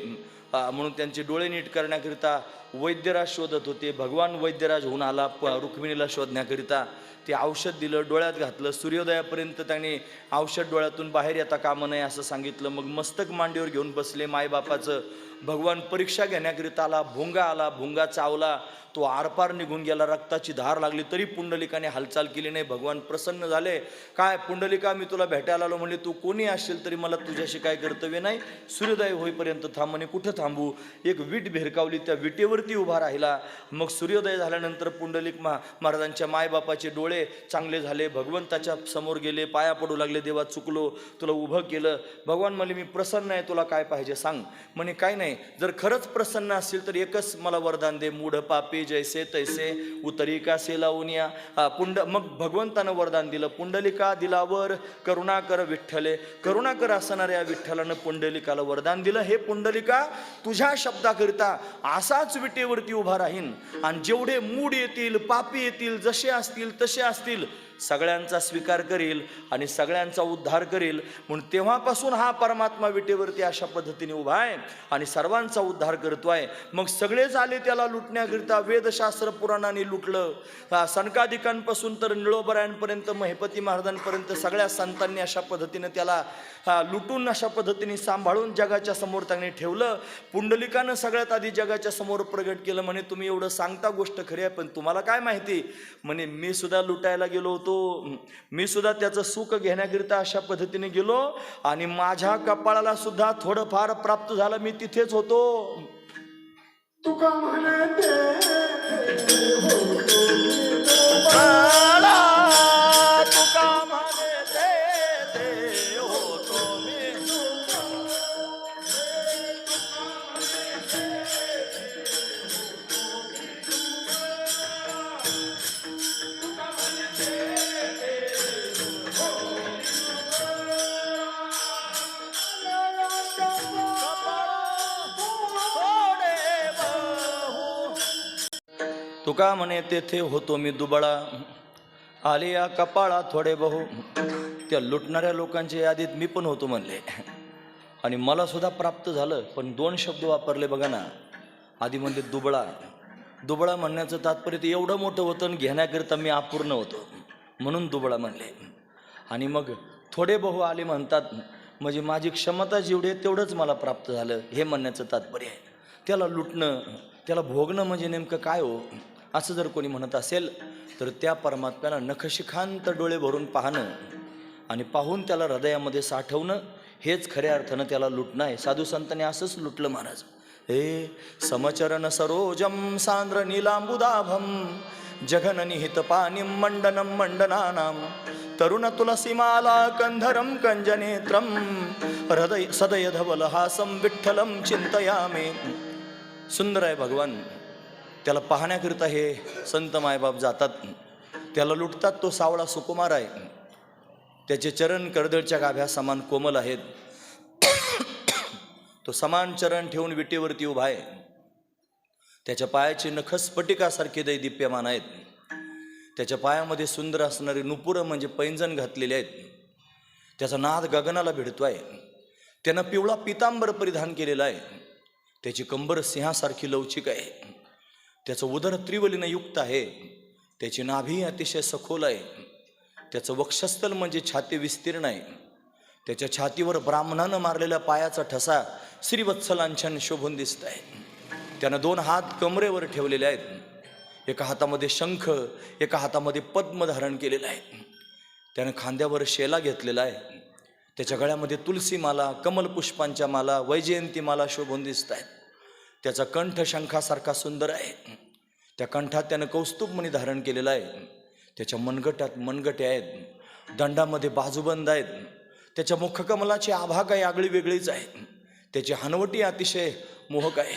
Speaker 1: म्हणून त्यांचे डोळे नीट करण्याकरिता वैद्यराज शोधत होते. भगवान वैद्यराज होऊन आला रुक्मिणीला शोधण्याकरिता. ते औषध दिलं, डोळ्यात घातलं. सूर्योदयापर्यंत त्यांनी औषध डोळ्यातून बाहेर येता कामा नये असं सांगितलं. मग मस्तक मांडीवर घेऊन बसले मायबापाचं. भगवान परीक्षा घेण्याकरिता आला. भुंगा आला, भुंगा चावला, तो आरपार निघून गेला. रक्ताची धार लागली तरी पुंडलिकाने हालचाल केली नाही. भगवान प्रसन्न झाले. काय पुंडलिका, मी तुला भेटायला आलो म्हणले, तू कोणी असशील तरी मला तुझ्याशी काय कर्तव्य नाही. सूर्योदय होईपर्यंत थांब. म्हणे कुठं थांबू. एक वीट भिरकावली, त्या विटेवरती उभा राहिला. मग सूर्योदय झाल्यानंतर पुंडलिक महाराजांच्या मायबापाचे डोळे चांगले झाले. भगवंताच्या समोर गेले, पाया पडू लागले. देवा चुकलो, तुला उभं केलं. भगवान म्हणले मी प्रसन्न आहे, तुला काय पाहिजे सांग. म्हणे काय नाही, जर खरंच प्रसन्न असेल तर एकच मला वरदान दे. मूढ पापी जैसे तैसे उतरी का सेलावूनिया. मग भगवंतानं वरदान दिलं. पुंडलिका दिलावर करुणा कर विठ्ठले. करुणा कर असणाऱ्या विठ्ठलानं पुंडलिकाला वरदान दिलं. हे पुंडलिका, तुझ्या शब्दाकरिता असाच विटेवरती उभा राहीन आणि जेवढे मूढ येतील, पापी येतील, जसे असतील तसे असतील, सगळ्यांचा स्वीकार करेल आणि सगळ्यांचा उद्धार करेल. म्हणून तेव्हापासून हा परमात्मा विटेवरती अशा पद्धतीने उभा आहे आणि सर्वांचा उद्धार करतोय. मग सगळेच आले त्याला लुटण्याकरिता. वेदशास्त्र पुराणाने लुटलं. सनकादिकांपासून तर निळोबरायांपर्यंत, महेपती महाराजांपर्यंत सगळ्या संतांनी अशा पद्धतीने त्याला लुटून अशा पद्धतीने सांभाळून जगाच्या समोर त्यांनी ठेवलं. पुंडलिकानं सगळ्यात आधी जगाच्या समोर प्रगट केलं. म्हणे तुम्ही एवढं सांगता गोष्ट खरी आहे, पण तुम्हाला काय माहिती. म्हणे मी सुद्धा लुटायला गेलो होतो. मी सुद्धा त्याचं सुख घेण्याकरिता अशा पद्धतीने गेलो आणि माझ्या कपाळाला सुद्धा थोडंफार प्राप्त झालं. मी तिथेच होतो. तुका म्हणते दुबळा तुका म्हणे ते होतो मी तुका म्हणे तेथे होतो मी दुबळा आले या कपाळा थोडे बहु. त्या लुटणाऱ्या लोकांच्या यादीत मी पण होतो म्हणले आणि मला सुद्धा प्राप्त झालं. पण 2 शब्द वापरले बघा ना. आधी म्हणले दुबळा. दुबळा म्हणण्याचं तात्पर्य ते एवढं मोठं होतं आणि घेण्याकरिता मी अपूर्ण होतो म्हणून दुबळा म्हणले. आणि मग थोडे बहु आले म्हणतात म्हणजे माझी क्षमता जेवढी आहे तेवढंच मला प्राप्त झालं हे म्हणण्याचं तात्पर्य आहे. त्याला लुटणं, त्याला भोगणं म्हणजे नेमकं काय हो, असं जर कोणी म्हणत असेल तर त्या परमात्म्याला नखशिखांत डोळे भरून पाहणं आणि पाहून त्याला हृदयामध्ये साठवणं हेच खऱ्या अर्थानं त्याला लुटणं आहे. साधू संतांनी असंच लुटलं महाराज. हे समचरण सरोजम सांद्र नीलांबुदाभम जघन निहित पानिम मंडनम मंडनानाम तरुण तुलसीमाला कंधरम कंजनेत्रम हृदय सदय धवलहासम विठ्ठलम चिंतयामे. सुंदर आहे भगवान. त्याला पाहण्याकरिता हे संत मायबाप जातात, त्याला लुटतात. तो सावळा सुकुमार आहे. त्याचे चरण कर्दळच्या गाभ्या समान कोमल आहेत. तो समान चरण ठेवून विटेवरती उभा आहे. त्याच्या पायाची नख स्फटिकासारखे दैदिप्यमान आहेत. त्याच्या पायामध्ये सुंदर असणारे नुपुरं म्हणजे पैंजण घातलेले आहेत. त्याचा नाद गगनाला भिडतो आहे. त्यानं पिवळा पितांबर परिधान केलेला आहे. त्याची कंबर सिंहासारखी लवचिक आहे. त्याचं उदर त्रिवलीनं युक्त आहे. त्याची नाभी अतिशय सखोल आहे. त्याचं वक्षस्थल म्हणजे छाती विस्तीर्ण आहे. त्याच्या छातीवर ब्राह्मणानं मारलेल्या पायाचा ठसा श्रीवत्सलांछन शोभून दिसत आहे. त्यानं 2 हात कमरेवर ठेवलेले आहेत. एका हातामध्ये शंख, एका हातामध्ये पद्म धारण केलेलं आहे. त्यानं खांद्यावर शेला घेतलेला आहे. त्याच्या गळ्यामध्ये तुलसी माला, कमलपुष्पांच्या माला, वैजयंती माला शोभून दिसत आहेत. त्याचा कंठ शंखासारखा सुंदर आहे. त्या कंठात त्यानं कौस्तुभमणी धारण केलेला आहे. त्याच्या मनगटात मनगटे आहेत. दंडामध्ये बाजूबंद आहेत. त्याच्या मुखकमलाची आभा काही आगळी वेगळीच आहे. त्याची हनवटी अतिशय मोहक आहे.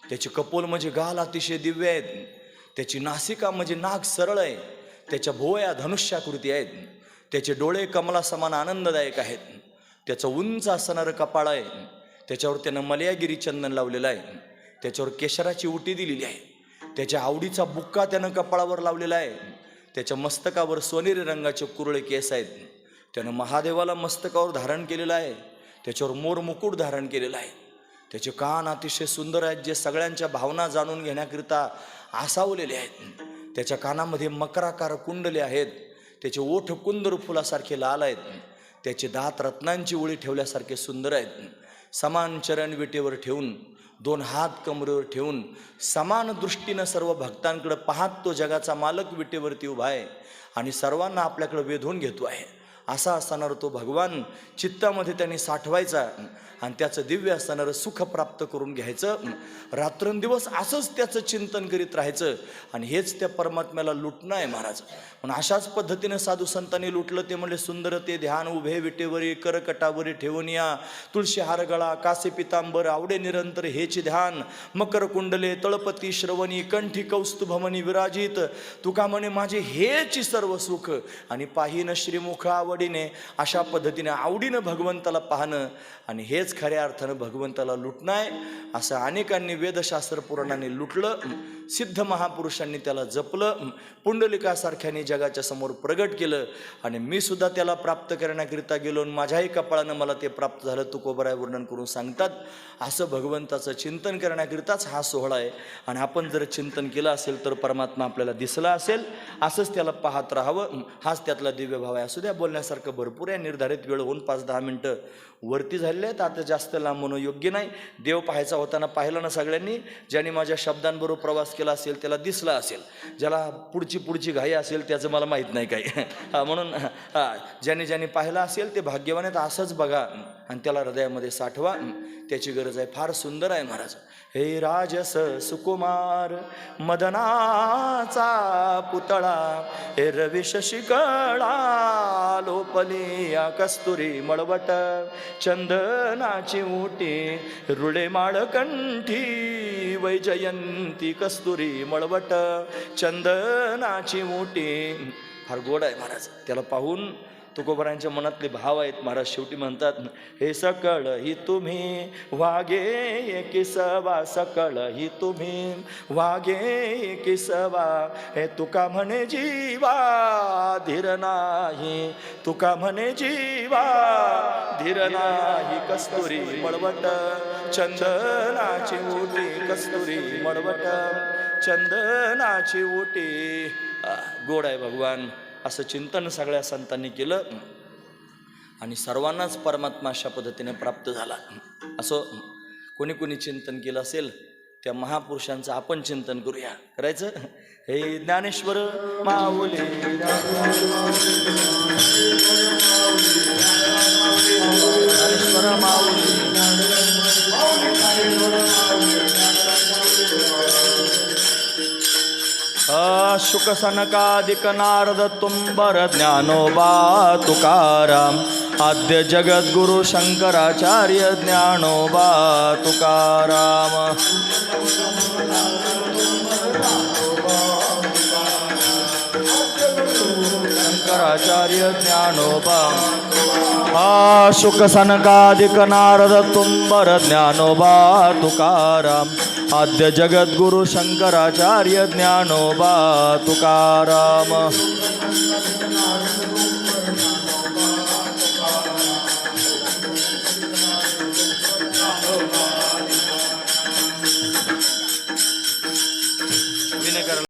Speaker 1: त्याची कपोल म्हणजे गाल अतिशय दिव्य आहेत. त्याची नासिका म्हणजे नाक सरळ आहे. त्याच्या भुवया धनुष्याकृती आहेत. त्याचे डोळे कमला समान आनंददायक आहेत. त्याचं उंच असणारं कपाळ आहे. त्याच्यावर त्यानं मलयागिरी चंदन लावलेलं आहे. त्याच्यावर केशराची उटी दिलेली आहे. त्याच्या आवडीचा बुक्का त्यानं कपाळावर लावलेला आहे. त्याच्या मस्तकावर सोनेरी रंगाचे कुरळे केस आहेत. त्यानं महादेवाला मस्तकावर धारण केलेलं आहे. त्याच्यावर मोर मुकुट धारण केलेला आहे. त्याचे कान अतिशय सुंदर आहेत, जे सगळ्यांच्या भावना जाणून घेण्याकरिता आसावलेले आहेत. त्याच्या कानामध्ये मकराकार कुंडले आहेत. त्याचे ओठ कुंदर फुलासारखे लाल आहेत. त्याचे दात रत्नांची ओळी ठेवल्यासारखे सुंदर आहेत. समान चरण विटेवर ठेवून 2 हात कमरेवर ठेवून समान दृष्टीनं सर्व भक्तांकडे पाहत तो जगाचा मालक विटेवरती उभा आहे आणि सर्वांना आपल्याकडे वेधून घेतो आहे. असा असणारा तो भगवान चित्तामध्ये त्यांनी साठवायचा आणि त्याचं दिव्य असणारं सुख प्राप्त करून घ्यायचं. रात्रंदिवस असंच त्याचं चिंतन करीत राहायचं आणि हेच त्या परमात्म्याला लुटणं आहे महाराज. पण अशाच पद्धतीनं साधू संतांनी लुटलं. ते म्हणले सुंदर ते ध्यान उभे विटेवरी करकटावरी ठेवून या तुळशी हारगळा कासे पितांबर आवडे निरंतर हेची ध्यान मकर कुंडले तळपती श्रवणी कंठी कौस्तुभमणी विराजित तुका म्हणे माझे हेची सर्व सुख आणि पाहिन श्रीमुख आवडीने. अशा पद्धतीने आवडीनं भगवंताला पाहणं आणि हेच खऱ्या अर्थानं भगवंताला लुटणं आहे. असं अनेकांनी वेदशास्त्र पुराणांनी लुटलं. सिद्ध महापुरुषांनी त्याला जपलं. पुंडलिकासारख्याने जगाच्या समोर प्रगट केलं आणि मी सुद्धा त्याला प्राप्त करण्याकरिता गेलो आणि माझ्याही कपाळानं मला ते प्राप्त झालं. तुकोबराय वर्णन करून सांगतात. असं भगवंताचं चिंतन करण्याकरिताच हा सोहळा आहे आणि आपण जर चिंतन केलं असेल तर परमात्मा आपल्याला दिसला असेल. असंच त्याला पाहत राहावं. हाच त्यातला दिव्य भाव आहे. असू द्या बोलण्यासाठी बघण्यासारखं भरपूर आहे. निर्धारित वेळ होऊन 5-10 मिनटं वरती झालेले आहेत. आता जास्त लांब म्हणणं योग्य नाही. देव पाहायचा होताना पाहिलं ना सगळ्यांनी. ज्यांनी माझ्या शब्दांबरोबर प्रवास केला असेल त्याला दिसला असेल, ज्याला पुढची घाई असेल त्याचं मला माहीत नाही काही. म्हणून ज्यांनी पाहिलं असेल ते भाग्यवान आहेत. असंच बघा आणि त्याला हृदयामध्ये साठवा, त्याची गरज आहे. फार सुंदर आहे महाराज. हे राजस सुकुमार मदनाचा पुतळा, हे रविश शिकळा लोपली या कस्तुरी मळवट, चंदनाची उटी रुळे माळकंठी, वैजयंती कस्तुरी मळवट, चंदनाची उटी. फार गोड आहे महाराज. त्याला पाहून तुकोबारांच्या मनातले भाव आहेत. महाराज शेवटी म्हणतात, हे सकळ ही तुम्ही वागे किसवा, सकळ ही तुम्ही वागे किसवा, हे तुका म्हणे जीवा धीर नाही, तुका म्हणे जीवा धीर नाही, कस्तुरी मळवट चंदनाची ओटी, कस्तुरी मळवट चंदनाची ओटी. गोड आहे भगवान. असं चिंतन सगळ्या संतांनी केलं आणि सर्वांनाच परमात्मा अशा पद्धतीने प्राप्त झाला. असं कोणी चिंतन केलं असेल त्या महापुरुषांचं आपण चिंतन करूया. करायचं. हे ज्ञानेश्वर माऊली, ज्ञानेश्वर माऊली, शुक सनकादिक नारद तुंबर ज्ञानोबा तुकाराम, आद्य जगद्गुरु शंकराचार्य ज्ञानोबा तुकाराम. शंकराचार्य ज्ञानोबा. शुक सनकादिक नारद तुंबर ज्ञानोबा तुकाराम, आद्य जगद्गुरु शंकराचार्य ज्ञानोबा तुकाराम.